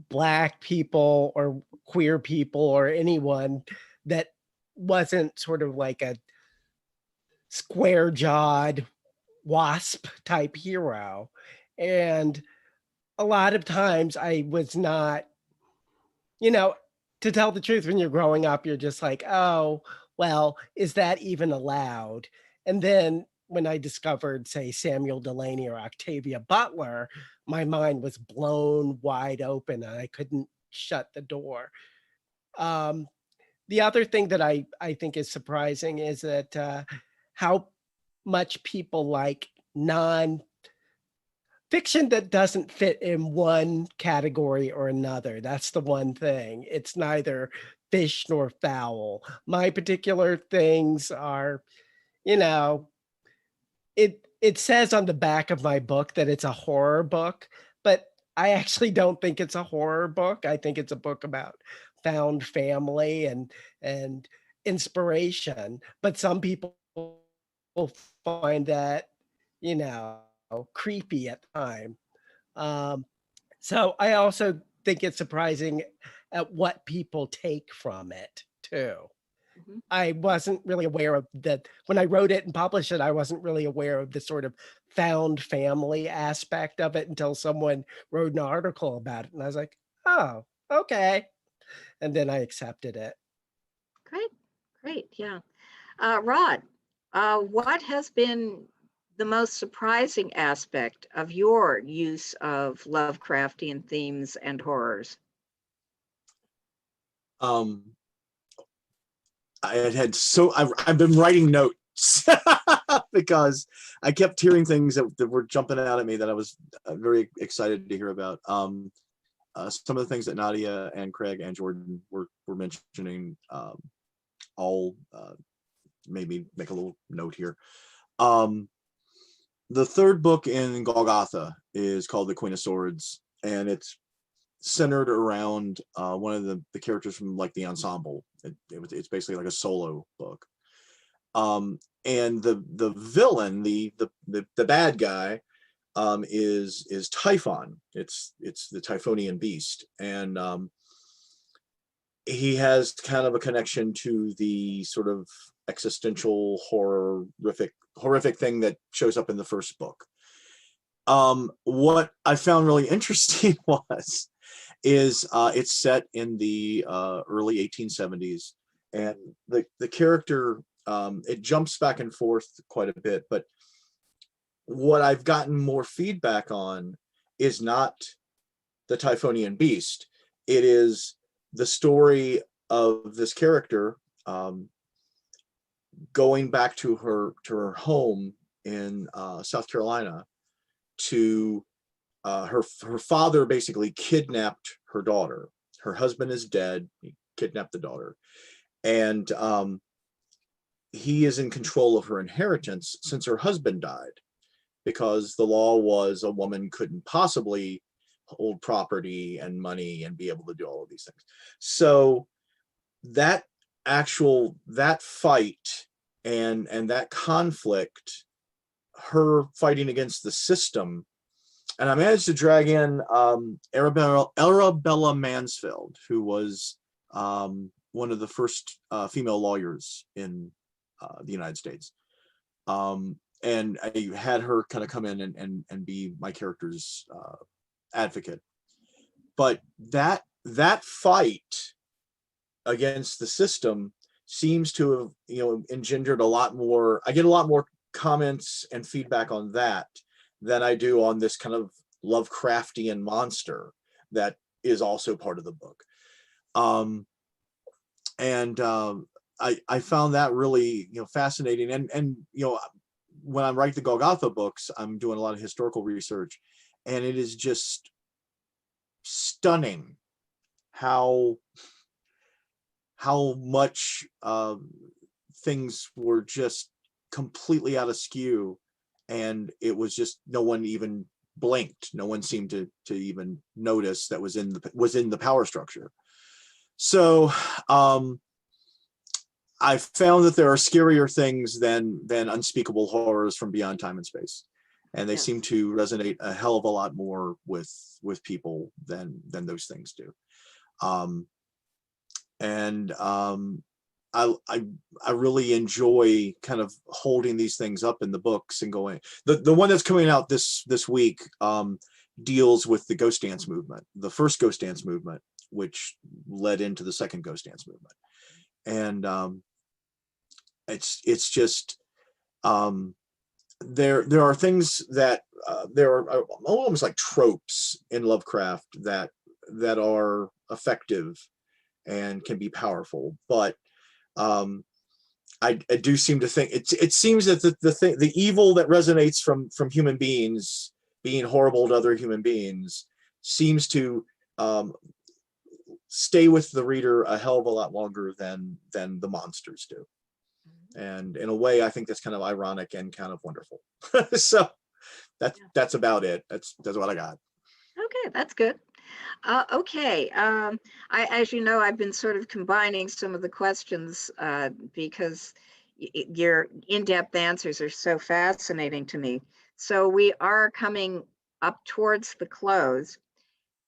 Black people or queer people or anyone that wasn't sort of like a square jawed wasp type hero. And a lot of times I was not, you know, to tell the truth, when you're growing up, you're just like, oh, well, is that even allowed? And then when I discovered, say, Samuel Delaney or Octavia Butler, my mind was blown wide open and I couldn't shut the door. Um, the other thing that I think is surprising is that how much people like non fiction that doesn't fit in one category or another. That's the one thing. It's neither fish nor fowl. My particular things are, you know, it says on the back of my book that it's a horror book, but I actually don't think it's a horror book. I think it's a book about found family and inspiration. But some people will find that, you know, creepy at the time. Um, so I also think it's surprising at what people take from it too. Mhm. I wasn't really aware of that when I wrote it and published it. I wasn't really aware of the sort of found family aspect of it until someone wrote an article about it, and I was like, "Oh, okay," and then I accepted it. Great, great, yeah. Rod, what has been the most surprising aspect of your use of Lovecraftian themes and horrors? Um, I've been writing notes because I kept hearing things that were jumping out at me that I was very excited to hear about. Some of the things that Nadia and Craig and Jordan were mentioning, I'll maybe make a little note here. The third book in Golgotha is called The Queen of Swords, and it's centered around one of the characters from like the ensemble. It's basically like a solo book. And the villain, the bad guy, is Typhon. It's the Typhonian beast, and he has kind of a connection to the sort of existential horrific thing that shows up in the first book. What I found really interesting is it's set in the early 1870s, and the character, it jumps back and forth quite a bit, but what I've gotten more feedback on is not the Typhonian beast. It is the story of this character going back to her home in South Carolina to her father basically kidnapped her daughter. Her husband is dead. He kidnapped the daughter, and he is in control of her inheritance since her husband died, because the law was a woman couldn't possibly hold property and money and be able to do all of these things. So that fight and that conflict, her fighting against the system. And I managed to drag in Arabella Mansfield, who was one of the first female lawyers in the United States. And I had her kind of come in and be my character's advocate. But that fight against the system seems to have, engendered a lot more. I get a lot more comments and feedback on that than I do on this kind of Lovecraftian monster that is also part of the book. I found that really, fascinating. And when I write the Golgotha books, I'm doing a lot of historical research, and it is just stunning how much things were just completely out of skew, and it was just no one even blinked. No one seemed to even notice that was in the power structure. So I found that there are scarier things than unspeakable horrors from beyond time and space, and they seem to resonate a hell of a lot more with people than those things do. I really enjoy kind of holding these things up in the books and going. The one that's coming out this week deals with the Ghost Dance movement, the first Ghost Dance movement, which led into the second Ghost Dance movement. And it's just there are things that there are almost like tropes in Lovecraft that are effective and can be powerful, but I do seem to think it seems that the evil that resonates from human beings being horrible to other human beings seems to stay with the reader a hell of a lot longer than the monsters do. And in a way, I think that's kind of ironic and kind of wonderful. So that's about it. That's what I got. Okay, that's good. Okay, as you know, I've been sort of combining some of the questions because your in-depth answers are so fascinating to me. So we are coming up towards the close.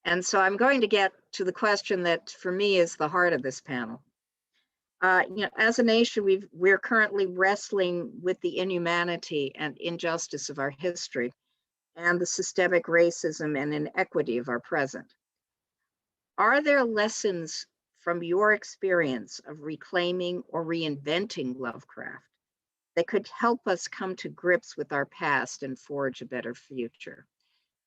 And so I'm going to get to the question that for me is the heart of this panel. As a nation, we're currently wrestling with the inhumanity and injustice of our history and the systemic racism and inequity of our present. Are there lessons from your experience of reclaiming or reinventing Lovecraft that could help us come to grips with our past and forge a better future?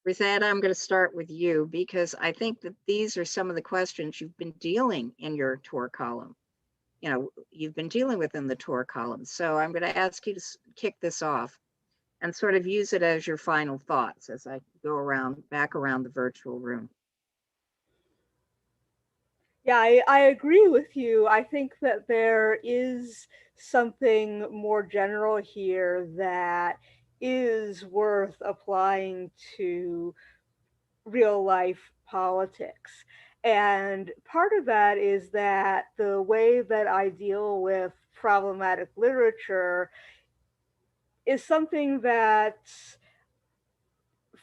Ruthanna, I'm going to start with you because I think that these are some of the questions you've been dealing in your tour column. You've been dealing with in the tour column. So I'm going to ask you to kick this off and sort of use it as your final thoughts as I go back around the virtual room. Yeah, I agree with you. I think that there is something more general here that is worth applying to real life politics. And part of that is that the way that I deal with problematic literature is something that,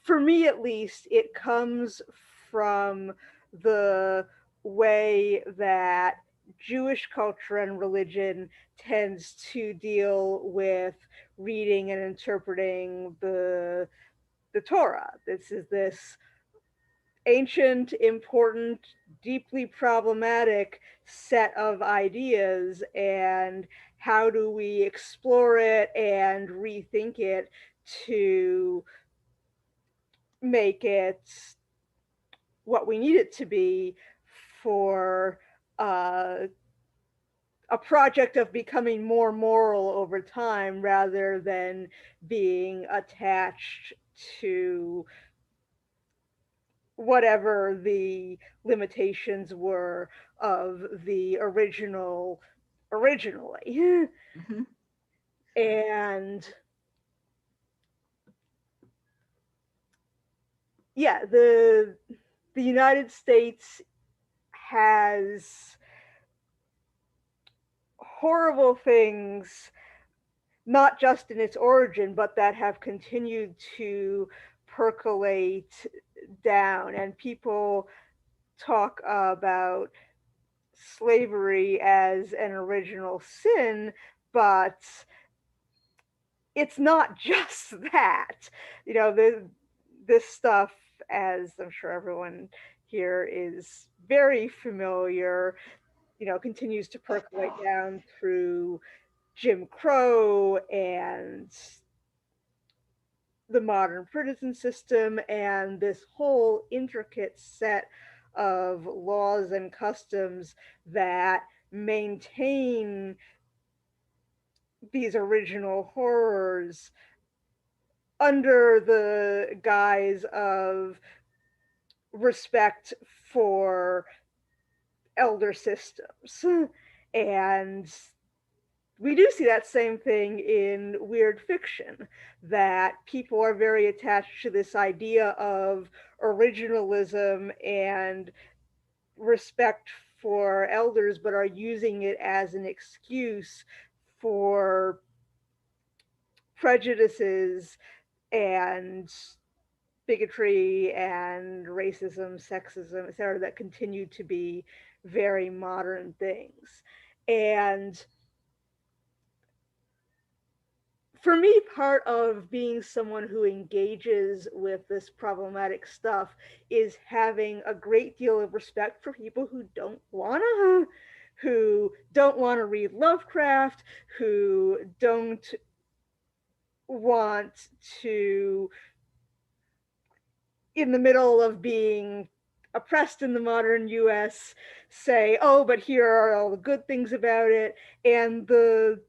for me at least, it comes from the way that Jewish culture and religion tends to deal with reading and interpreting the Torah. This is this ancient, important, deeply problematic set of ideas, and how do we explore it and rethink it to make it what we need it to be for a project of becoming more moral over time rather than being attached to whatever the limitations were of the originally. Mm-hmm. And yeah, the United States has horrible things not just in its origin, but that have continued to percolate down. And people talk about slavery as an original sin, but it's not just that. You know, this stuff, as I'm sure everyone here is very familiar, you know, continues to percolate down through Jim Crow and the modern prison system and this whole intricate set of laws and customs that maintain these original horrors under the guise of respect for elder systems. And we do see that same thing in weird fiction, that people are very attached to this idea of originalism and respect for elders, but are using it as an excuse for prejudices and bigotry and racism, sexism, etc., that continue to be very modern things. And for me, part of being someone who engages with this problematic stuff is having a great deal of respect for people who don't want to read Lovecraft, who don't want to, in the middle of being oppressed in the modern US, say, oh, but here are all the good things about it. And the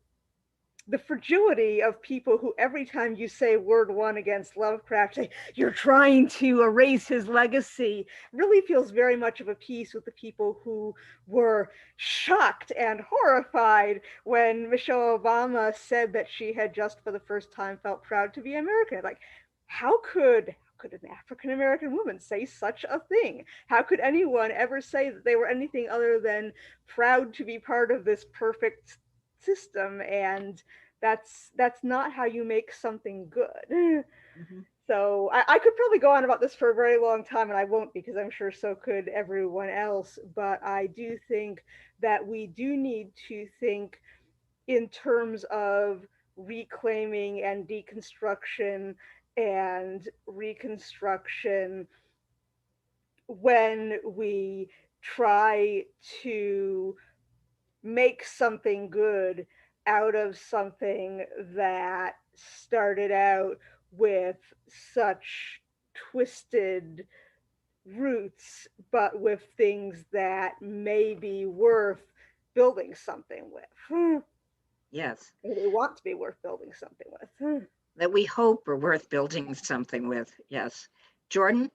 fragility of people who, every time you say word one against Lovecraft, say, you're trying to erase his legacy, really feels very much of a piece with the people who were shocked and horrified when Michelle Obama said that she had just for the first time felt proud to be American. Like, how could an African-American woman say such a thing? How could anyone ever say that they were anything other than proud to be part of this perfect system? And that's not how you make something good. Mm-hmm. So I could probably go on about this for a very long time, and I won't, because I'm sure so could everyone else. But I do think that we do need to think in terms of reclaiming and deconstruction and reconstruction when we try to make something good out of something that started out with such twisted roots, but with things that may be worth building something with. Yes. We want to be worth building something with. That we hope are worth building something with. Yes. Jordan?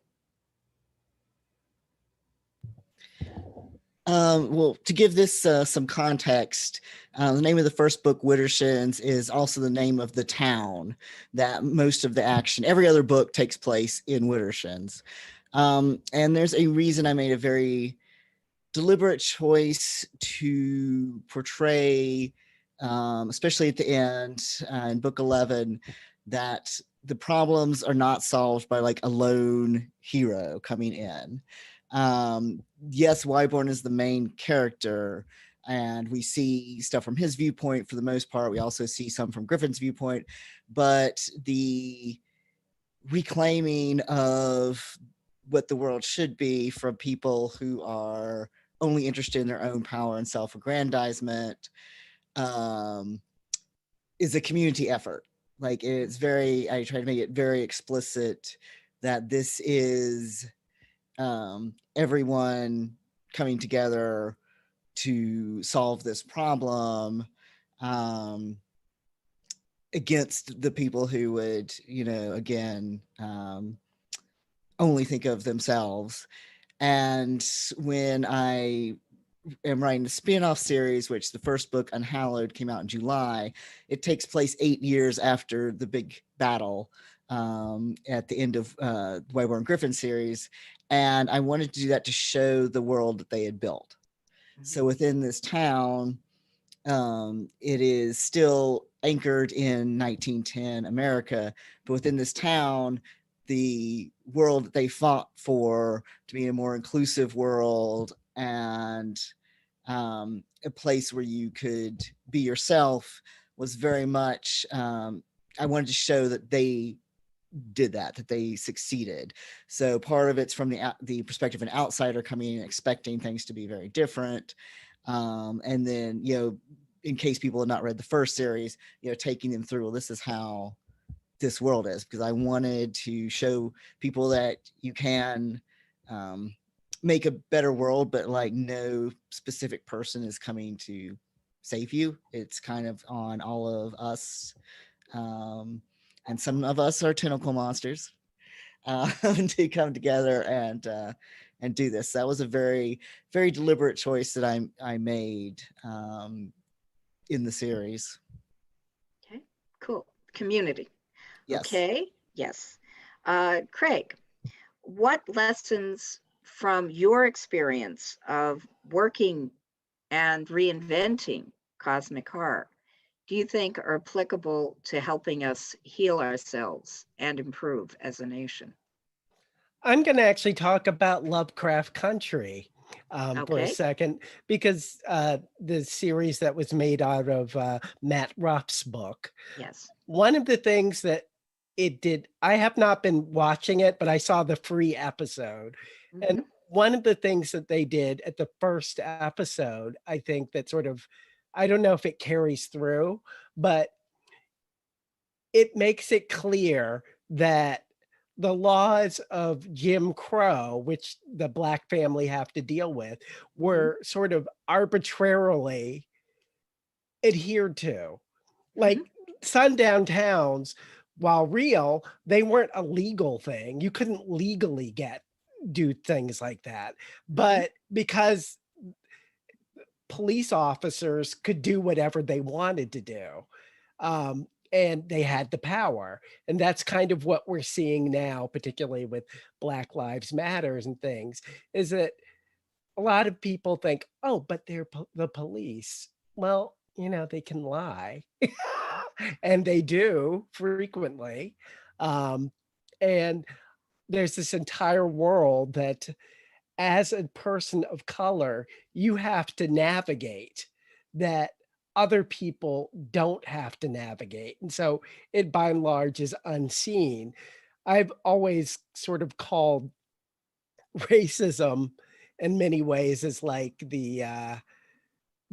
Well, to give this some context, the name of the first book, Widdershins, is also the name of the town that most of the action, every other book takes place in Widdershins. And there's a reason I made a very deliberate choice to portray, especially at the end in book 11, that the problems are not solved by like a lone hero coming in. Yes, Wyborn is the main character, and we see stuff from his viewpoint for the most part. We also see some from Griffin's viewpoint, but the reclaiming of what the world should be from people who are only interested in their own power and self-aggrandizement is a community effort. Like, it's very, I try to make it very explicit that this is everyone coming together to solve this problem against the people who would, again, only think of themselves. And when I am writing a spin-off series, which the first book, Unhallowed, came out in July, it takes place 8 years after the big battle at the end of Wyborn Griffin series. And I wanted to do that to show the world that they had built. Mm-hmm. So within this town, it is still anchored in 1910 America, but within this town, the world that they fought for to be a more inclusive world and a place where you could be yourself was very much, I wanted to show that they did that they succeeded. So part of it's from the perspective of an outsider coming in expecting things to be very different. And then, in case people have not read the first series, taking them through, well, this is how this world is, because I wanted to show people that you can make a better world, but like no specific person is coming to save you. It's kind of on all of us. And some of us are tentacle monsters to come together and do this. That was a very, very deliberate choice that I made in the series. Okay, cool. Community. Yes. Okay, yes. Craig, what lessons from your experience of working and reinventing cosmic horror do you think are applicable to helping us heal ourselves and improve as a nation? I'm going to actually talk about Lovecraft Country for a Okay. second, because the series that was made out of Matt Ruff's book, Yes. one of the things that it did, I have not been watching it, but I saw the free episode. And one of the things that they did at the first episode, I think that sort of, I don't know if it carries through, but it makes it clear that the laws of Jim Crow, which the Black family have to deal with, were sort of arbitrarily adhered to. Like sundown towns, while real, they weren't a legal thing. You couldn't legally do things like that. But because police officers could do whatever they wanted to do, and they had the power. And that's kind of what we're seeing now, particularly with Black Lives Matters and things, is that a lot of people think, oh, but they're the police. Well, they can lie. And they do frequently. And there's this entire world that, as a person of color, you have to navigate that other people don't have to navigate. And so it by and large is unseen. I've always sort of called racism in many ways as like the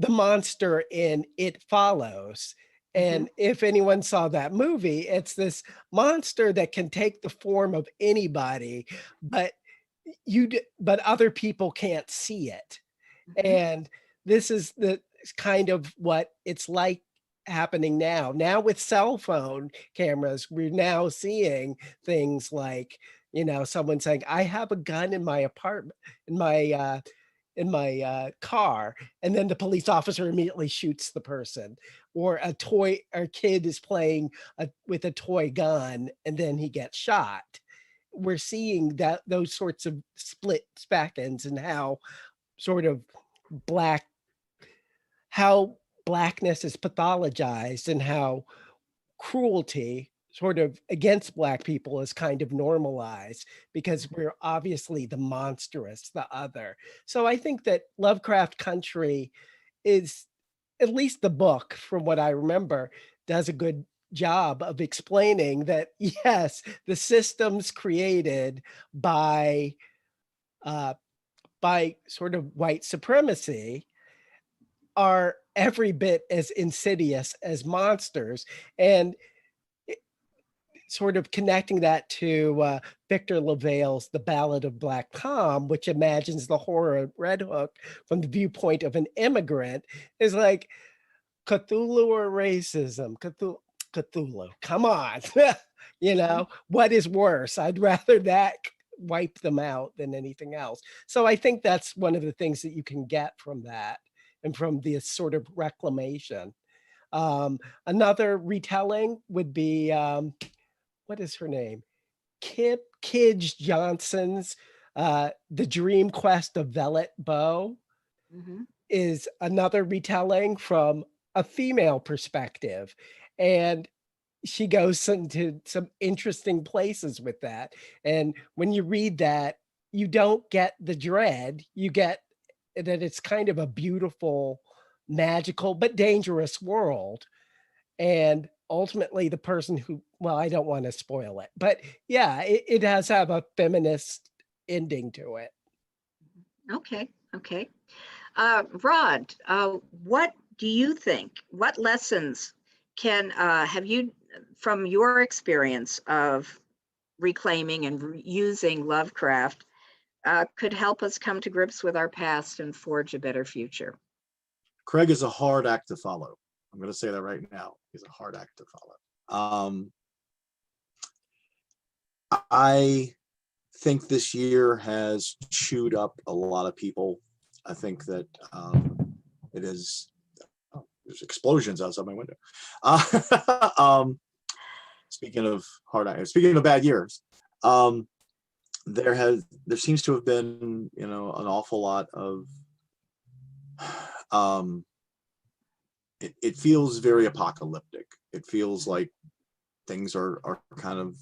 monster in It Follows. And if anyone saw that movie, it's this monster that can take the form of anybody, but other people can't see it. And this is kind of what it's like happening now. Now with cell phone cameras, we're now seeing things like, someone saying, I have a gun in my apartment, in my car, and then the police officer immediately shoots the person. Or a kid is playing with a toy gun, and then he gets shot. We're seeing those sorts of split seconds, and how sort of how Blackness is pathologized, and how cruelty sort of against Black people is kind of normalized, because we're obviously the monstrous, the other. So I think that Lovecraft Country is, at least the book, from what I remember, does a good job of explaining that, yes, the systems created by sort of white supremacy are every bit as insidious as monsters. And sort of connecting that to Victor LaVale's The Ballad of Black Tom, which imagines the horror of Red Hook from the viewpoint of an immigrant, is like, Cthulhu or racism? Cthulhu, come on. What is worse? I'd rather that wipe them out than anything else. So I think that's one of the things that you can get from that, and from this sort of reclamation. Another retelling would be, what is her name? Kidge Johnson's The Dream Quest of Velvet Bow is another retelling from a female perspective. And she goes into some interesting places with that. And when you read that, you don't get the dread, you get that it's kind of a beautiful, magical, but dangerous world. And ultimately, the person who, well, I don't want to spoil it, but yeah, it does have a feminist ending to it. Okay, okay. Rod, what do you think? What lessons have you, from your experience of reclaiming and using Lovecraft, could help us come to grips with our past and forge a better future? Craig is a hard act to follow. I'm going to say that right now. He's a hard act to follow. I think this year has chewed up a lot of people. I think that it is. Oh, there's explosions outside my window. Speaking of bad years, there seems to have been, an awful lot of. It feels very apocalyptic. It feels like things are kind of,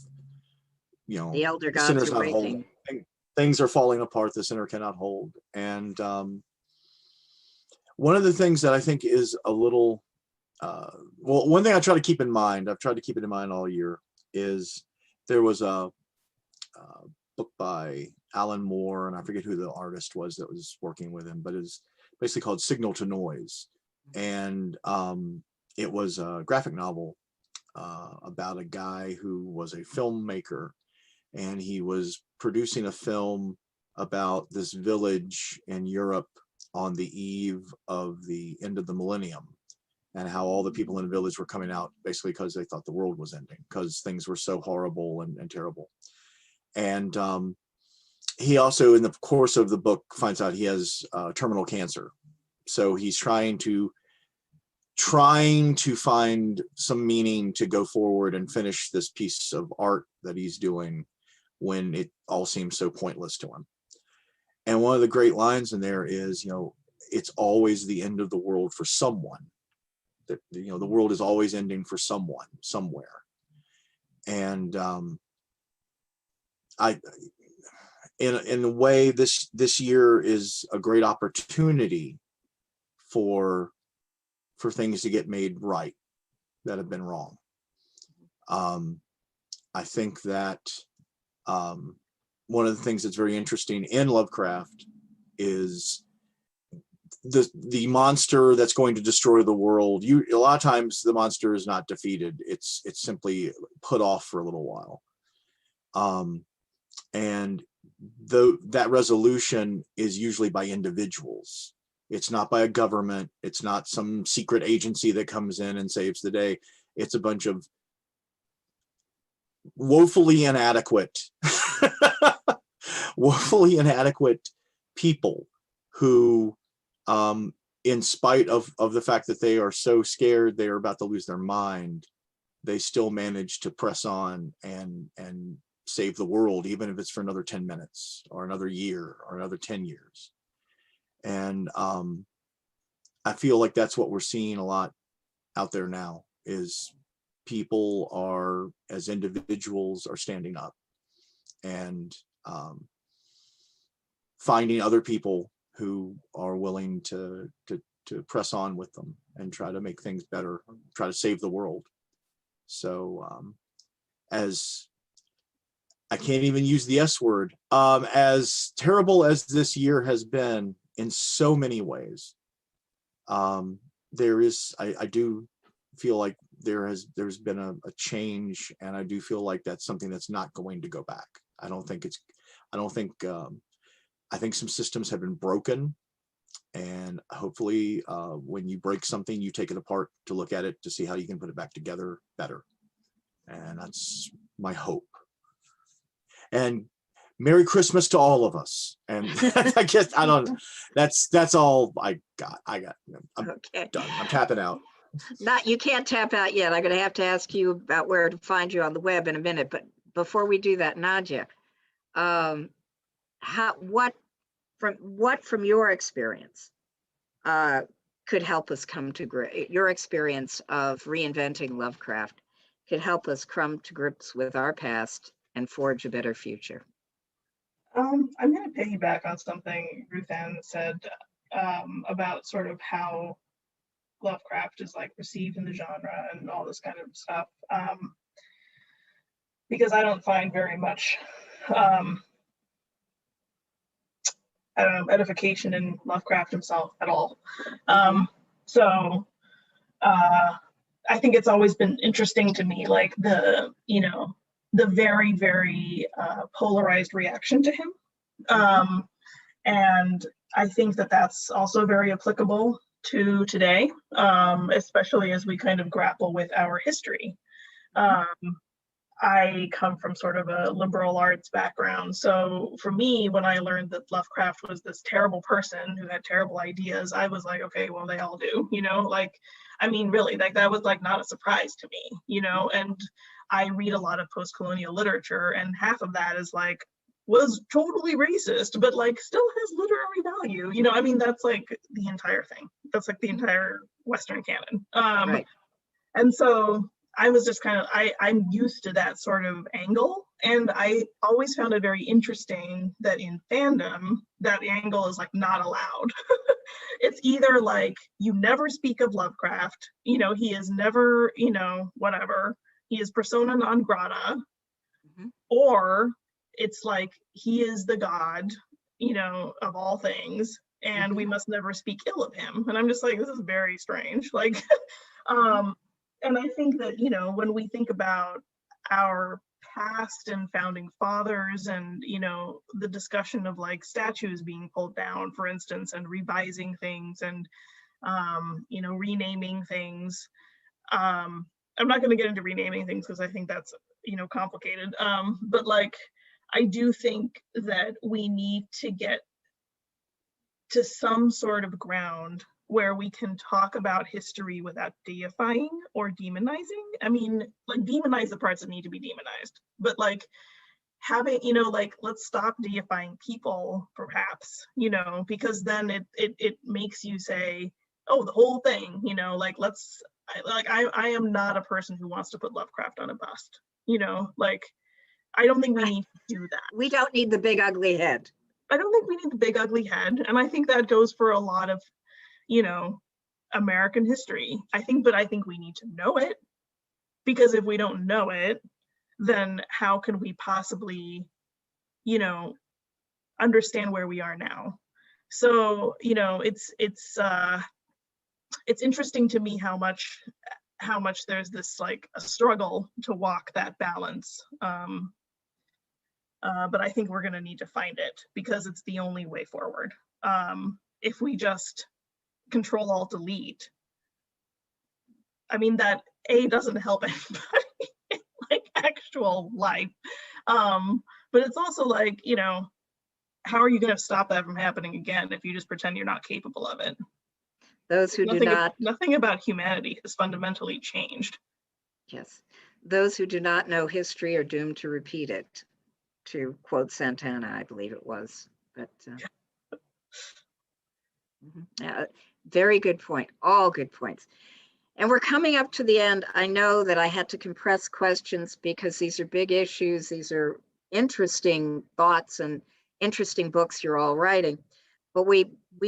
the elder the gods sinner's are not waking. holding. Things are falling apart. The sinner cannot hold. And one of the things that I think is a little, one thing I try to keep in mind, I've tried to keep it in mind all year, is there was a book by Alan Moore, and I forget who the artist was that was working with him, but it's basically called Signal to Noise. And it was a graphic novel about a guy who was a filmmaker, and he was producing a film about this village in Europe on the eve of the end of the millennium, and how all the people in the village were coming out basically because they thought the world was ending, because things were so horrible and terrible. And he also, in the course of the book, finds out he has terminal cancer. So he's trying to find some meaning to go forward and finish this piece of art that he's doing when it all seems so pointless to him. And one of the great lines in there is, it's always the end of the world for someone. That, the world is always ending for someone, somewhere. And in a way, this year is a great opportunity for things to get made right that have been wrong. I think that one of the things that's very interesting in Lovecraft is the monster that's going to destroy the world. A lot of times the monster is not defeated. It's simply put off for a little while. And that resolution is usually by individuals. It's not by a government. It's not some secret agency that comes in and saves the day. It's a bunch of woefully inadequate people who, in spite of the fact that they are so scared they are about to lose their mind, they still manage to press on and save the world, even if it's for another 10 minutes or another year or another 10 years. And I feel like that's what we're seeing a lot out there now, is people are, as individuals, are standing up and finding other people who are willing to press on with them and try to make things better, try to save the world. So as I can't even use the S word, as terrible as this year has been in so many ways, there is, I do feel like there's been a change, and I do feel like that's something that's not going to go back. I think some systems have been broken, and hopefully when you break something, you take it apart to look at it to see how you can put it back together better. And that's my hope. And Merry Christmas to all of us. And I guess that's all I got. I'm Okay. done. I'm tapping out. You can't tap out yet. I'm going to have to ask you about where to find you on the web in a minute. But before we do that, Nadia, what from your experience could help us come to your experience of reinventing Lovecraft could help us come to grips with our past and forge a better future? I'm going to piggyback on something Ruthanna said about sort of how Lovecraft is like received in the genre and all this kind of stuff, because I don't find very much I don't know, edification in Lovecraft himself at all. So I think it's always been interesting to me, like the very, very polarized reaction to him. And I think that that's also very applicable to today, especially as we kind of grapple with our history. I come from sort of a liberal arts background. So for me, when I learned that Lovecraft was this terrible person who had terrible ideas, I was like, okay, well, they all do, like, I mean, really, like that was like not a surprise to me, and I read a lot of post-colonial literature, and half of that is like, was totally racist, but like still has literary value. I mean, that's like the entire thing. That's like the entire Western canon. Right. And so I was just kind of, I'm used to that sort of angle. And I always found it very interesting that in fandom, that angle is like not allowed. It's either like, you never speak of Lovecraft, he is never, whatever, he is persona non grata, or it's like, he is the god, of all things, and we must never speak ill of him. And I'm just like, this is very strange. Like, and I think that, when we think about our past and founding fathers and, the discussion of like statues being pulled down, for instance, and revising things and, renaming things. I'm not going to get into renaming things because I think that's, complicated. But like, I do think that we need to get to some sort of ground where we can talk about history without deifying or demonizing. I mean, like, demonize the parts that need to be demonized, but like having, like, let's stop deifying people, perhaps, because then it makes you say, oh, the whole thing, like, I am not a person who wants to put Lovecraft on a bust, like, I don't think we need to do that. We don't need the big ugly head. I don't think we need the big ugly head. And I think that goes for a lot of, American history. I think we need to know it, because if we don't know it, then how can we possibly, understand where we are now? So, it's interesting to me how much there's this like a struggle to walk that balance. But I think we're going to need to find it, because it's the only way forward. If we just Control Alt Delete, I mean, that doesn't help anybody in like actual life. But it's also like, how are you going to stop that from happening again if you just pretend you're not capable of it? Those who nothing about humanity has fundamentally changed. Yes. Those who do not know history are doomed to repeat it, to quote Santana, I believe it was. But yeah, very good point. All good points. And we're coming up to the end. I know that I had to compress questions because these are big issues. These are interesting thoughts and interesting books you're all writing. But we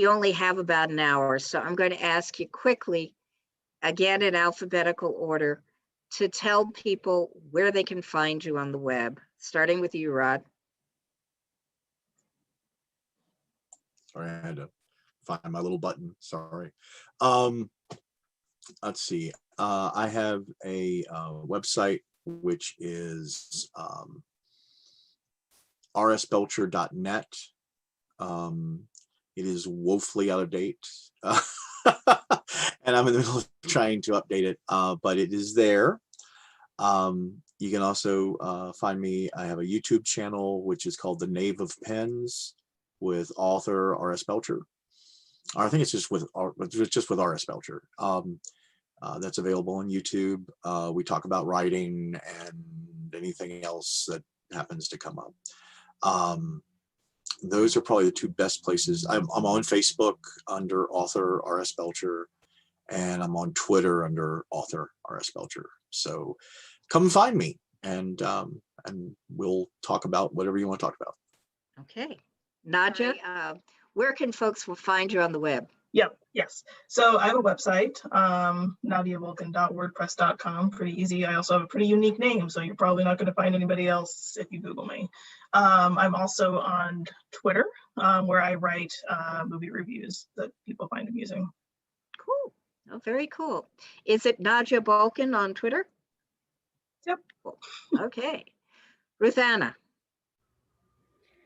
only have about an hour. So I'm going to ask you quickly, again in alphabetical order, to tell people where they can find you on the web, starting with you, Rod. Sorry, I had to find my little button. Sorry. Let's see. I have a website which is rsbelcher.net. It is woefully out of date, and I'm in the middle of trying to update it, but it is there. You can also find me. I have a YouTube channel which is called The Knave of Pens with author R.S. Belcher. I think it's just with R.S. Belcher. That's available on YouTube. We talk about writing and anything else that happens to come up. those are probably the two best places. I'm on Facebook under author R.S. Belcher, and I'm on Twitter under author R.S. Belcher. So come find me, and we'll talk about whatever you want to talk about. Okay. Nadia, where can folks find you on the web? Yep, yes. So I have a website, nadiabulkin.wordpress.com, pretty easy. I also have a pretty unique name, so you're probably not going to find anybody else if you Google me. I'm also on Twitter, where I write movie reviews that people find amusing. Cool. Oh, very cool. Is it Nadia Bulkin on Twitter? Yep. Cool. Okay. Ruthanna,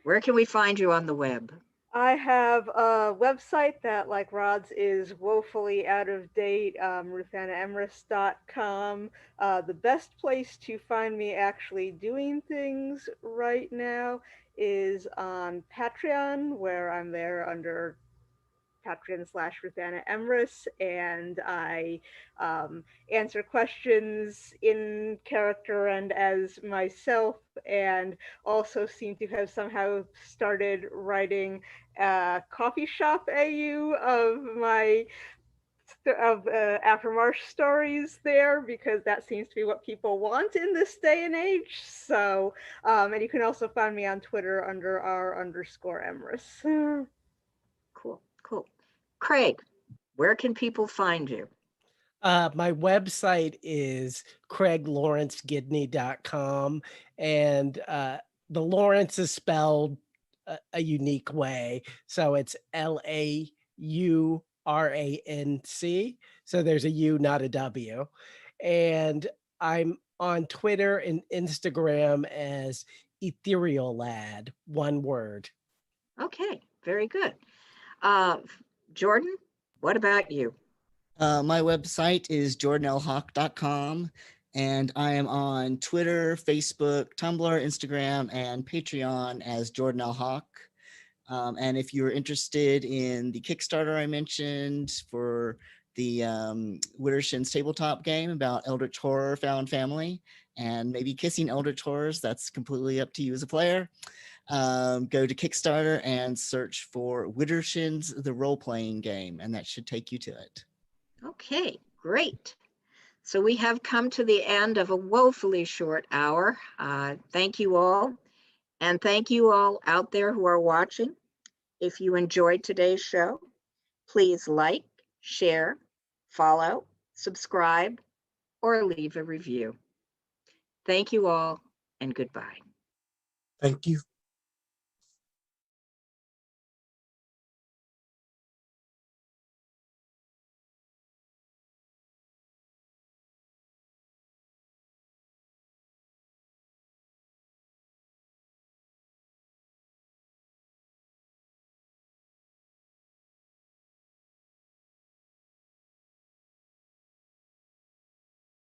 where can we find you on the web? I have a website that, like Rod's, is woefully out of date, RuthannaEmrys.com. The best place to find me actually doing things right now is on Patreon, where I'm there under Patreon/Ruthanna Emrys, and I answer questions in character and as myself, and also seem to have somehow started writing a coffee shop AU of my Aftermarsh stories there, because that seems to be what people want in this day and age. So, and you can also find me on Twitter under r_Emrys. Cool, cool. Craig, where can people find you? My website is craiglawrencegidney.com, and the Lawrence is spelled a unique way. So it's LAURANC. So there's a U, not a W. And I'm on Twitter and Instagram as Ethereal Lad, one word. Okay, very good. Jordan, what about you? My website is jordanlhawk.com, and I am on Twitter, Facebook, Tumblr, Instagram, and Patreon as Jordan L. Hawk. And if you're interested in the Kickstarter I mentioned for the Widdershins tabletop game about Eldritch Horror found family and maybe kissing Eldritch Horrors, that's completely up to you as a player. Go to Kickstarter and search for Widdershins, the role-playing game, and that should take you to it. Okay, great. So we have come to the end of a woefully short hour. Thank you all. And thank you all out there who are watching. If you enjoyed today's show, please like, share, follow, subscribe, or leave a review. Thank you all, and goodbye. Thank you.